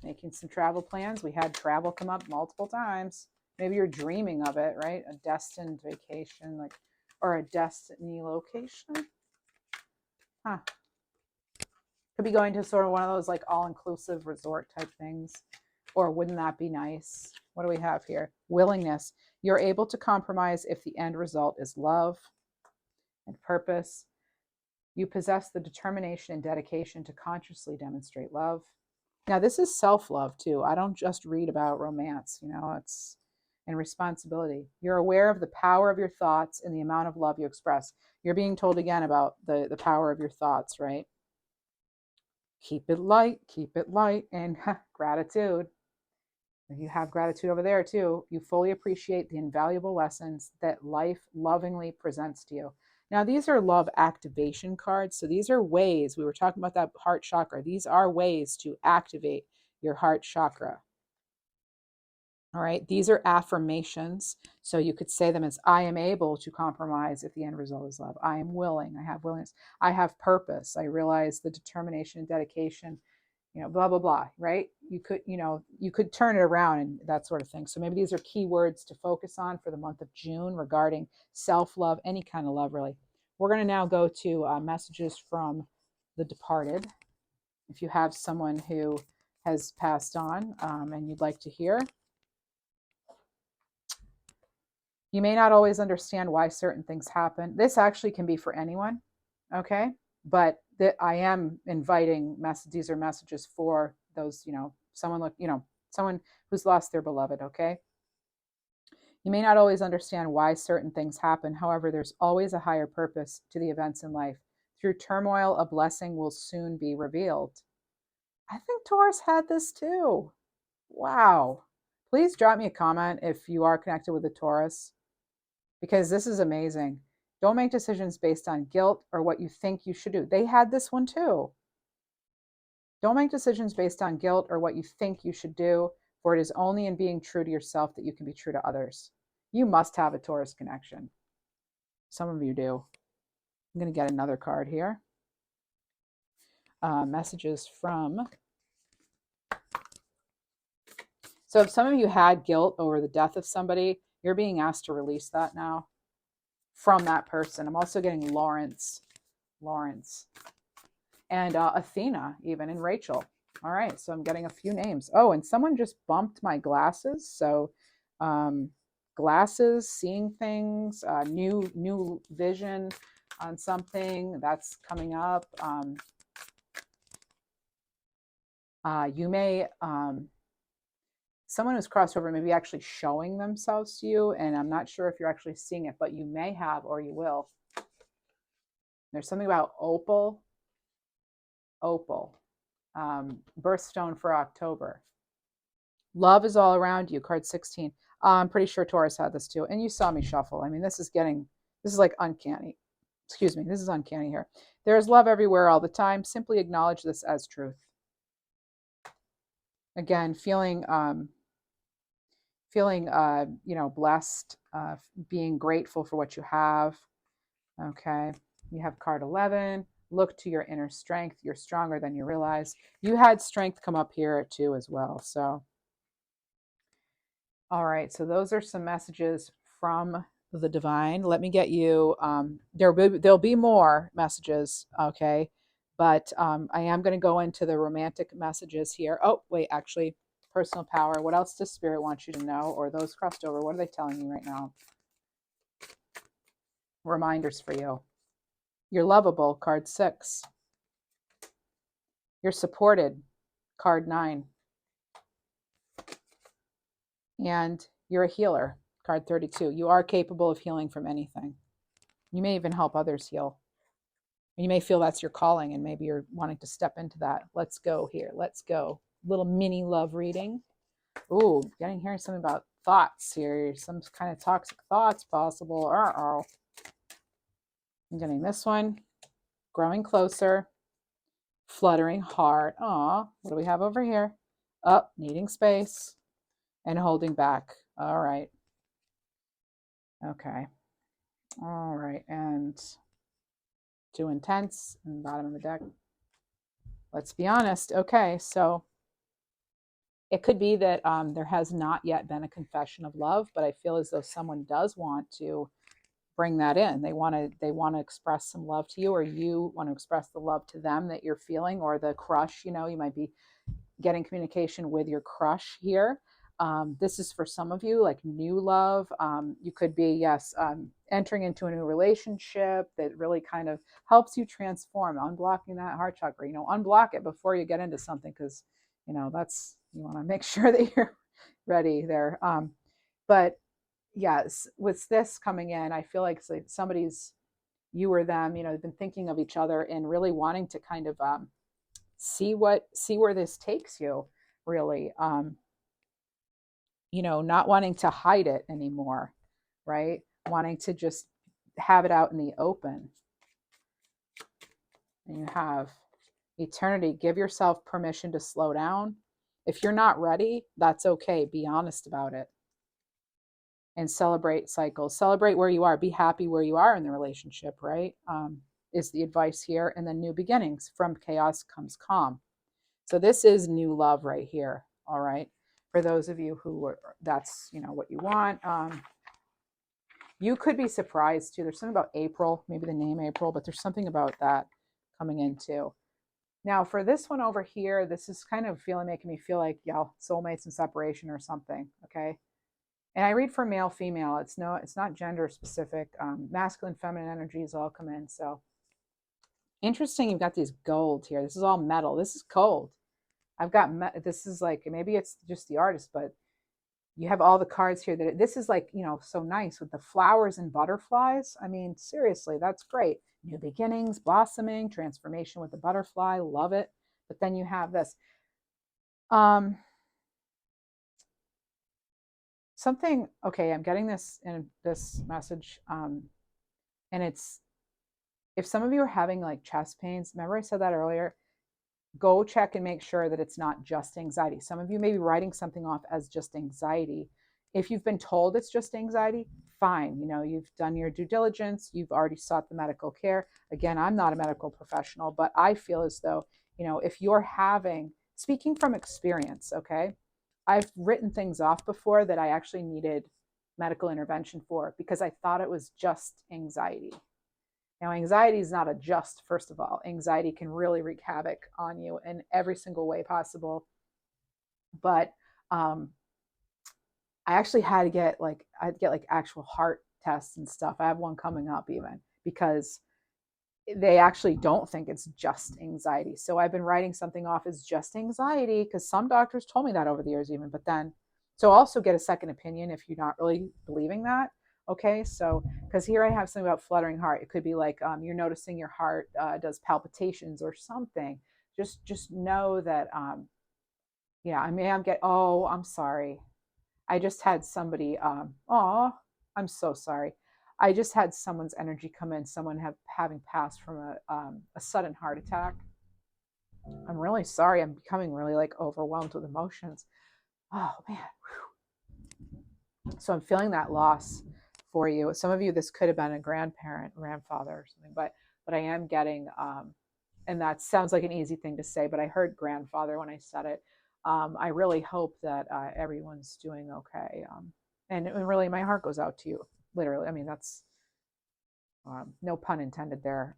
making some travel plans. We had travel come up multiple times. Maybe you're dreaming of it, right? A destined vacation, like, or a destiny location. Huh. Could be going to sort of one of those like all-inclusive resort type things. Or wouldn't that be nice? What do we have here? Willingness. You're able to compromise if the end result is love and purpose. You possess the determination and dedication to consciously demonstrate love. Now, this is self-love too. I don't just read about romance, it's and responsibility. You're aware of the power of your thoughts and the amount of love you express. You're being told again about the power of your thoughts, right? Keep it light, and gratitude. You have gratitude over there too. You fully appreciate the invaluable lessons that life lovingly presents to you. Now, these are love activation cards. So these are ways, we were talking about that heart chakra. These are ways to activate your heart chakra. All right. These are affirmations. So you could say them as, I am able to compromise if the end result is love. I am willing. I have willingness. I have purpose. I realize the determination and dedication, blah, blah, blah, right? You could turn it around and that sort of thing. So maybe these are key words to focus on for the month of June regarding self-love, any kind of love, really. We're going to now go to messages from the departed. If you have someone who has passed on and you'd like to hear. You may not always understand why certain things happen. This actually can be for anyone, okay? But I am inviting these are messages for those, someone who's lost their beloved, okay? You may not always understand why certain things happen. However, there's always a higher purpose to the events in life. Through turmoil, a blessing will soon be revealed. I think Taurus had this too. Wow. Please drop me a comment if you are connected with a Taurus, because this is amazing. Don't make decisions based on guilt or what you think you should do. They had this one too. Don't make decisions based on guilt or what you think you should do, for it is only in being true to yourself that you can be true to others. You must have a Taurus connection. Some of you do. I'm going to get another card here. Messages from. So if some of you had guilt over the death of somebody, you're being asked to release that now from that person. I'm also getting Lawrence, and Athena even, and Rachel. All right, so I'm getting a few names. Oh, and someone just bumped my glasses. So glasses, seeing things, new vision on something that's coming up. You may, someone who's crossed over may be actually showing themselves to you, and I'm not sure if you're actually seeing it, but you may have, or you will. There's something about opal. Birthstone for October. Love is all around you, card 16. I'm pretty sure Taurus had this too. And you saw me shuffle. I mean, this is like uncanny. Excuse me, this is uncanny here. There is love everywhere all the time. Simply acknowledge this as truth. Again, feeling blessed, being grateful for what you have. Okay, you have card 11. Look to your inner strength. You're stronger than you realize. You had strength come up here too as well. So, all right, so those are some messages from the divine. Let me get you, there'll be more messages, okay? But I am going to go into the romantic messages here. Oh, wait, actually, personal power. What else does Spirit want you to know? Or those crossed over, what are they telling you right now? Reminders for you. You're lovable, card 6. You're supported, card 9. And you're a healer, card 32. You are capable of healing from anything. You may even help others heal. You may feel that's your calling and maybe you're wanting to step into that. Let's go here. Let's go. Little mini love reading. Ooh, hearing something about thoughts here. Some kind of toxic thoughts possible. Uh-oh. I'm getting this one. Growing closer. Fluttering heart. Aw, what do we have over here? Oh, needing space and holding back. All right. Okay. All right. And too intense in the bottom of the deck. Let's be honest. Okay. So it could be that there has not yet been a confession of love, but I feel as though someone does want to bring that in. They want to express some love to you, or you want to express the love to them that you're feeling, or the crush. You might be getting communication with your crush here. This is for some of you, like new love. You could be, yes, entering into a new relationship that really kind of helps you transform, unblocking that heart chakra. Unblock it before you get into something, because that's, you want to make sure that you're ready there. But yes, with this coming in, I feel like somebody's, you or them, they've been thinking of each other and really wanting to kind of see where this takes you, really. Not wanting to hide it anymore, right? Wanting to just have it out in the open. And you have eternity. Give yourself permission to slow down. If you're not ready, that's okay. Be honest about it. And celebrate cycles. Celebrate where you are. Be happy where you are in the relationship, right? Is the advice here. And then new beginnings. From chaos comes calm. So this is new love right here. All right. For those of you who that's what you want. You could be surprised too. There's something about April, maybe the name April, but there's something about that coming in too. Now for this one over here, this is kind of making me feel like, soulmates and separation or something. Okay. And I read for male, female. It's not gender specific. Masculine, feminine energies all come in. So interesting. You've got these gold here. This is all metal. This is cold. I've got, this is like, maybe it's just the artist, but you have all the cards here this is like, so nice with the flowers and butterflies. I mean, seriously, that's great. New beginnings, blossoming, transformation with the butterfly. Love it. But then you have this, something, okay, I'm getting this in this message. And it's, if some of you are having like chest pains, remember I said that earlier, go check and make sure that it's not just anxiety. Some of you may be writing something off as just anxiety. If you've been told it's just anxiety, fine. You've done your due diligence. You've already sought the medical care. Again, I'm not a medical professional, but I feel as though, if you're speaking from experience, okay, I've written things off before that I actually needed medical intervention for because I thought it was just anxiety. Now, anxiety is not a just, first of all. Anxiety can really wreak havoc on you in every single way possible. But I actually had to get actual heart tests and stuff. I have one coming up even because they actually don't think it's just anxiety. So I've been writing something off as just anxiety because some doctors told me that over the years even. But then, so also get a second opinion if you're not really believing that. Okay, so because here I have something about fluttering heart. It could be like you're noticing your heart does palpitations or something. just know that, yeah, I mean, oh, I'm sorry. I just had somebody, oh, I'm so sorry. I just had someone's energy come in, someone having passed from a sudden heart attack. I'm really sorry. I'm becoming really like overwhelmed with emotions. Oh man. So I'm feeling that loss for you. Some of you, this could have been a grandparent, grandfather, or something, but I am getting, and that sounds like an easy thing to say, but I heard grandfather when I said it. I really hope that everyone's doing okay, and really, my heart goes out to you. Literally, I mean that's no pun intended there.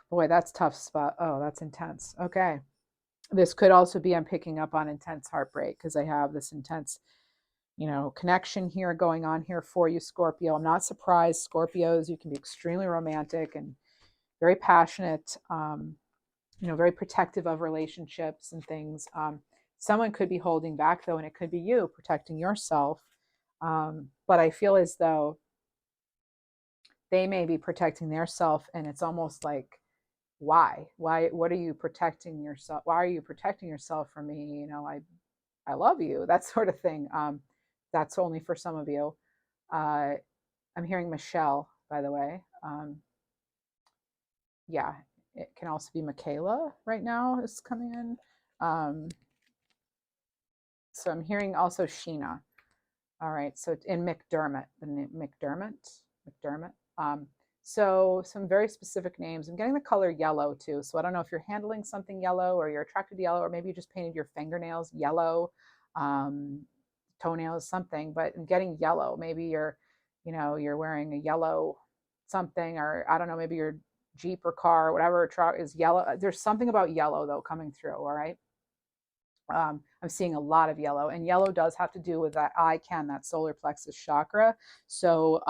Boy, that's tough spot. Oh, that's intense. Okay, this could also be I'm picking up on intense heartbreak because I have this intense connection here going on here for you, Scorpio. I'm not surprised. Scorpios, you can be extremely romantic and very passionate, very protective of relationships and things. Someone could be holding back though, and it could be you protecting yourself. But I feel as though they may be protecting their self, and it's almost like, why? What are you protecting yourself? Why are you protecting yourself from me? I love you, that sort of thing. That's only for some of you. I'm hearing Michelle, by the way. Yeah, it can also be Michaela right now is coming in. So I'm hearing also Sheena. All right, so in McDermott, the name McDermott. So some very specific names. I'm getting the color yellow too. So I don't know if you're handling something yellow or you're attracted to yellow, or maybe you just painted your fingernails yellow, toenails, something, but I'm getting yellow. Maybe you're wearing a yellow something, or I don't know, maybe your Jeep or car or whatever truck is yellow. There's something about yellow though coming through, all right? I'm seeing a lot of yellow, and yellow does have to do with that that solar plexus chakra. So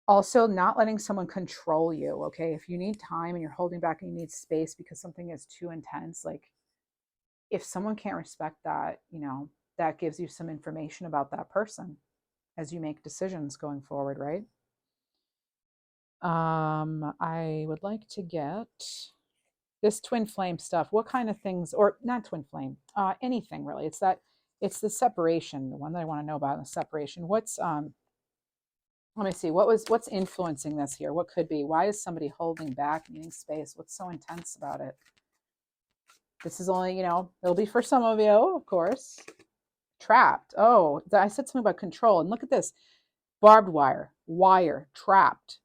also not letting someone control you. Okay, if you need time and you're holding back and you need space because something is too intense, like if someone can't respect that, that gives you some information about that person as you make decisions going forward, right? I would like to get this twin flame stuff. What kind of things, or not twin flame, anything really. It's the separation, the one that I want to know about, the separation. Let me see, what's influencing this here? What could be? Why is somebody holding back, needing space? What's so intense about it? This is only, it'll be for some of you, of course. Trapped. Oh, I said something about control. And look at this. Barbed wire, trapped,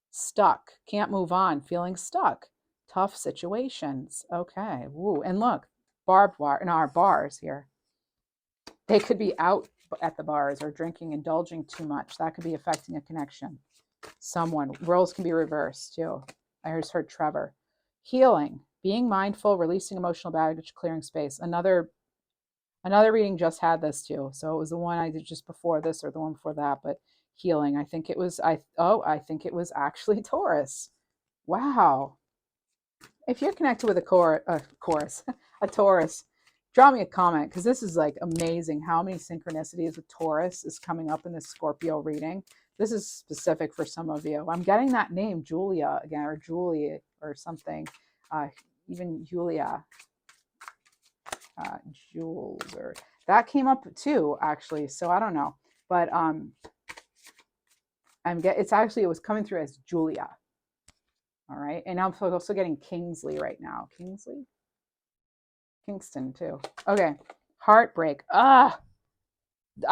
stuck, can't move on, feeling stuck, tough situations. Okay. Woo. And look, barbed wire in our bars here. They could be out at the bars or drinking, indulging too much. That could be affecting a connection. Someone. Roles can be reversed too. I just heard Trevor. Healing, being mindful, releasing emotional baggage, clearing space. Another reading just had this too. So it was the one I did just before this or the one before that, but healing. I think it was I think it was actually Taurus. Wow. If you're connected with a Taurus, draw me a comment, because this is like amazing how many synchronicities with Taurus is coming up in this Scorpio reading. This is specific for some of you. I'm getting that name, Julia, again, or Julie or something. Even Julia, Jules, or that came up too, actually. So I don't know, but it was coming through as Julia. All right, and I'm also getting Kingsley right now. Kingston too. Okay, heartbreak. I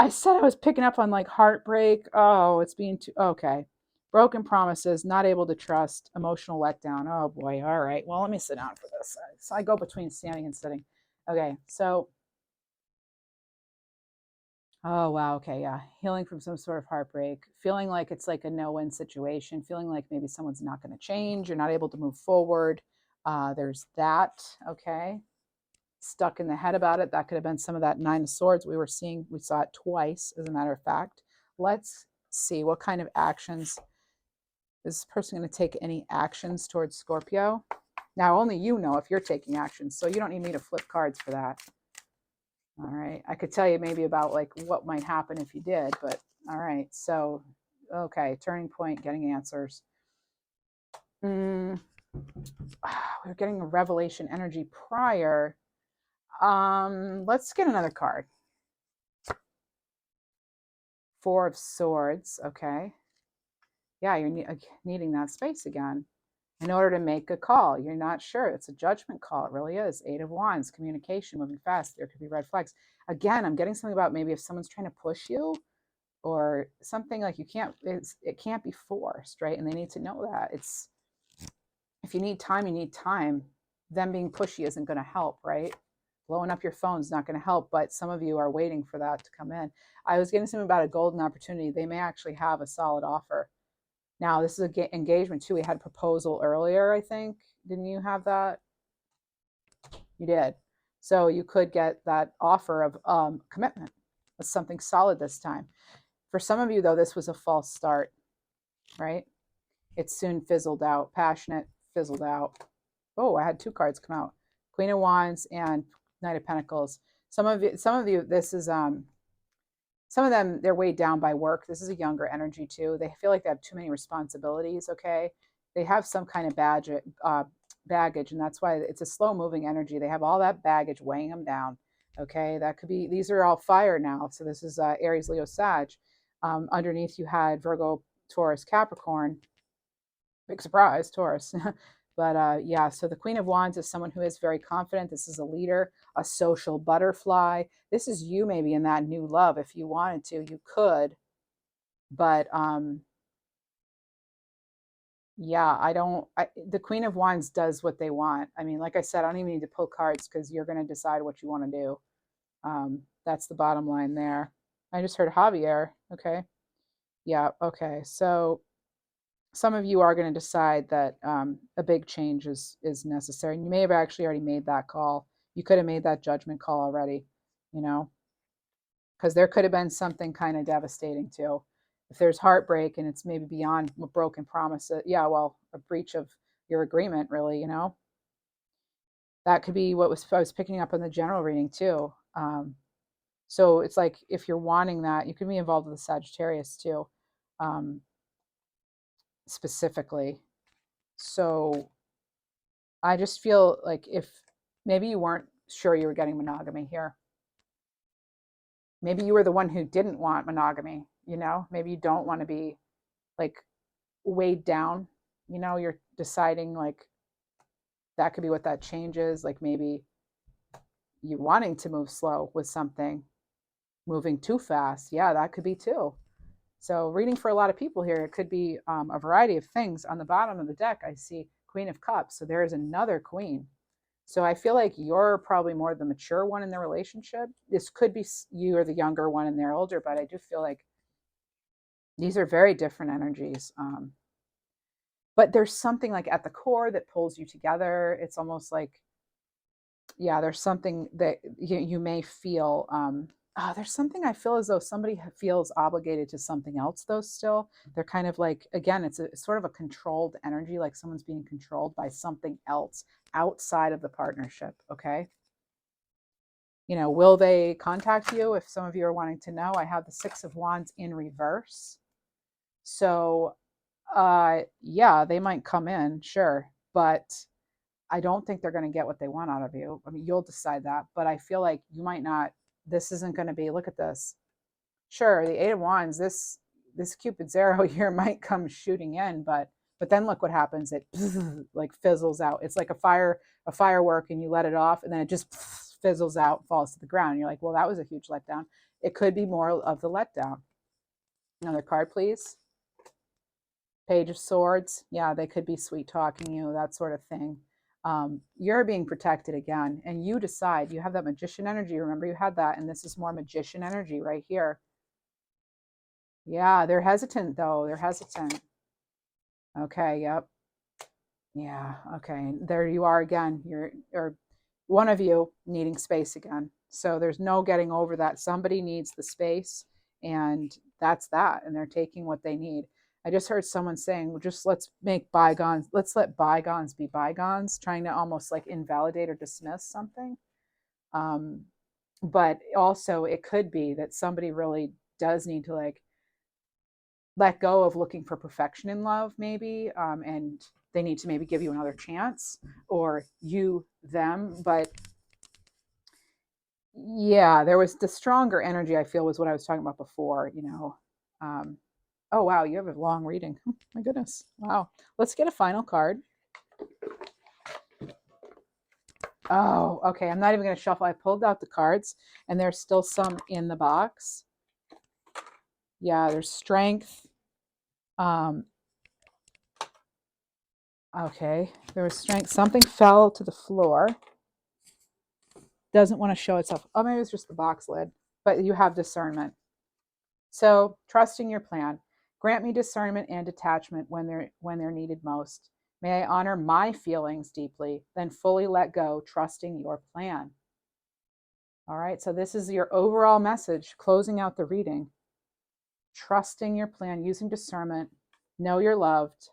said I was picking up on like heartbreak. Oh, it's being too okay. Broken promises, not able to trust, emotional letdown. Oh boy. All right. Well, let me sit down for this. So I go between standing and sitting. Okay. So, oh wow. Okay. Yeah. Healing from some sort of heartbreak, feeling like it's like a no-win situation, feeling like maybe someone's not going to change. You're not able to move forward. There's that. Okay. Stuck in the head about it. That could have been some of that Nine of Swords we saw it twice, as a matter of fact. Let's see what kind of actions is this person going to take. Any actions towards Scorpio? Now only you know if you're taking actions, so you don't need me to flip cards for that. All right, I could tell you maybe about like what might happen if you did, but all right. So okay, turning point, getting answers. We're getting a revelation energy prior. Let's get another card. Four of Swords. Okay. Yeah, you're needing that space again in order to make a call. You're not sure. It's a judgment call. It really is. Eight of Wands, communication, moving fast. There could be red flags. Again, I'm getting something about maybe if someone's trying to push you or something, like you can't, it can't be forced, right? And they need to know that. It's, if you need time, you need time. Them being pushy isn't going to help, right? Blowing up your phone is not going to help, but some of you are waiting for that to come in. I was getting something about a golden opportunity. They may actually have a solid offer. Now, this is an engagement too. We had a proposal earlier, I think. Didn't you have that? You did. So you could get that offer of commitment with something solid this time. For some of you, though, this was a false start, right? It soon fizzled out. Passionate, fizzled out. Oh, I had two cards come out. Queen of Wands and Knight of Pentacles. Some of you, this is some of them, they're weighed down by work. This is a younger energy too. They feel like they have too many responsibilities. Okay, they have some kind of baggage, and that's why it's a slow moving energy. They have all that baggage weighing them down. Okay, that could be, these are all fire now. So this is Aries, Leo, Sag. Underneath you had Virgo, Taurus, Capricorn. Big surprise, Taurus. But yeah, so the Queen of Wands is someone who is very confident. This is a leader, a social butterfly. This is you maybe in that new love. If you wanted to, you could. But yeah, the Queen of Wands does what they want. I mean, like I said, I don't even need to pull cards because you're going to decide what you want to do. That's the bottom line there. I just heard Javier. Okay. Yeah. Okay. So some of you are going to decide that a big change is necessary. And you may have actually already made that call. You could have made that judgment call already, you know, because there could have been something kind of devastating too. If there's heartbreak and it's maybe beyond a broken promise, yeah, well, a breach of your agreement, really, you know, that could be what I was picking up on the general reading too. So it's like if you're wanting that, you can be involved with the Sagittarius too, specifically. So I just feel like if maybe you weren't sure you were getting monogamy here. Maybe you were the one who didn't want monogamy, you know? Maybe you don't want to be like weighed down, you know? You're deciding like that could be what that change is. Like maybe you wanting to move slow with something, moving too fast. Yeah, that could be too. So reading for a lot of people here, it could be a variety of things. On the bottom of the deck, I see Queen of Cups. So there is another queen. So I feel like you're probably more the mature one in the relationship. This could be you or the younger one and they're older, but I do feel like these are very different energies. But there's something like at the core that pulls you together. It's almost like, yeah, there's something that you may feel. There's something I feel as though somebody feels obligated to something else, though, still. They're kind of like, again, it's sort of a controlled energy, like someone's being controlled by something else outside of the partnership. Okay. You know, will they contact you? If some of you are wanting to know, I have the Six of Wands in reverse. So, yeah, they might come in, sure, but I don't think they're going to get what they want out of you. I mean, you'll decide that, but I feel like you might not. This isn't going to be. Look at this. Sure, the Eight of Wands. This Cupid's arrow here might come shooting in, but then look what happens. It like fizzles out. It's like a firework, and you let it off, and then it just fizzles out, falls to the ground. You're like, well, that was a huge letdown. It could be more of the letdown. Another card, please. Page of Swords. Yeah, they could be sweet talking you, that sort of thing. You're being protected again, and you decide. You have that magician energy. Remember, you had that, and this is more magician energy right here. Yeah, they're hesitant though. They're hesitant. Okay, yep. Yeah, okay. There you are again. Or one of you needing space again. So there's no getting over that. Somebody needs the space, and that's that. And they're taking what they need. I just heard someone saying, well, just let's let bygones be bygones, trying to almost like invalidate or dismiss something. But also it could be that somebody really does need to like let go of looking for perfection in love, maybe, and they need to maybe give you another chance, or you them. But yeah, there was the stronger energy, I feel, was what I was talking about before, you know. Oh wow, you have a long reading. Oh, my goodness. Wow. Let's get a final card. Oh, okay. I'm not even going to shuffle. I pulled out the cards and there's still some in the box. Yeah, there's strength. Okay, there was strength. Something fell to the floor. Doesn't want to show itself. Oh, maybe it's just the box lid. But you have discernment. So, trusting your plan. Grant me discernment and detachment when they're needed most. May I honor my feelings deeply, then fully let go, trusting your plan. All right, so this is your overall message, closing out the reading. Trusting your plan, using discernment, know you're loved.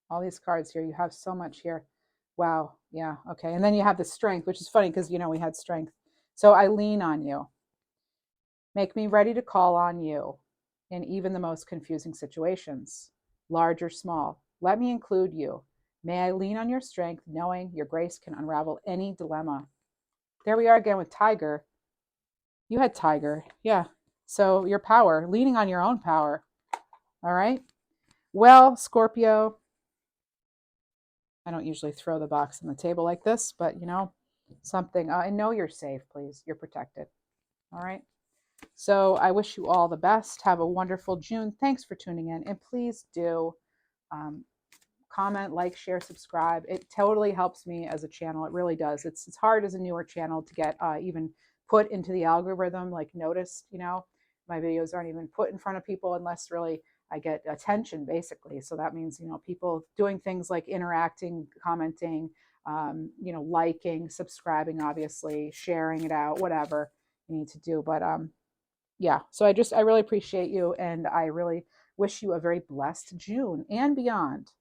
All these cards here, you have so much here. Wow, yeah, okay. And then you have the strength, which is funny because, you know, we had strength. So I lean on you. Make me ready to call on you in even the most confusing situations, large or small. Let me include you. May I lean on your strength, knowing your grace can unravel any dilemma. There we are again with Tiger. You had Tiger, yeah. So your power, leaning on your own power. All right. Well, Scorpio, I don't usually throw the box on the table like this, but you know, something. I know you're safe, please. You're protected. All right. So I wish you all the best. Have a wonderful June. Thanks for tuning in. And please do comment, like, share, subscribe. It totally helps me as a channel. It really does. It's hard as a newer channel to get even put into the algorithm, like noticed, you know. My videos aren't even put in front of people unless really I get attention, basically. So that means, you know, people doing things like interacting, commenting, you know, liking, subscribing, obviously, sharing it out, whatever you need to do. But yeah, so I really appreciate you, and I really wish you a very blessed June and beyond.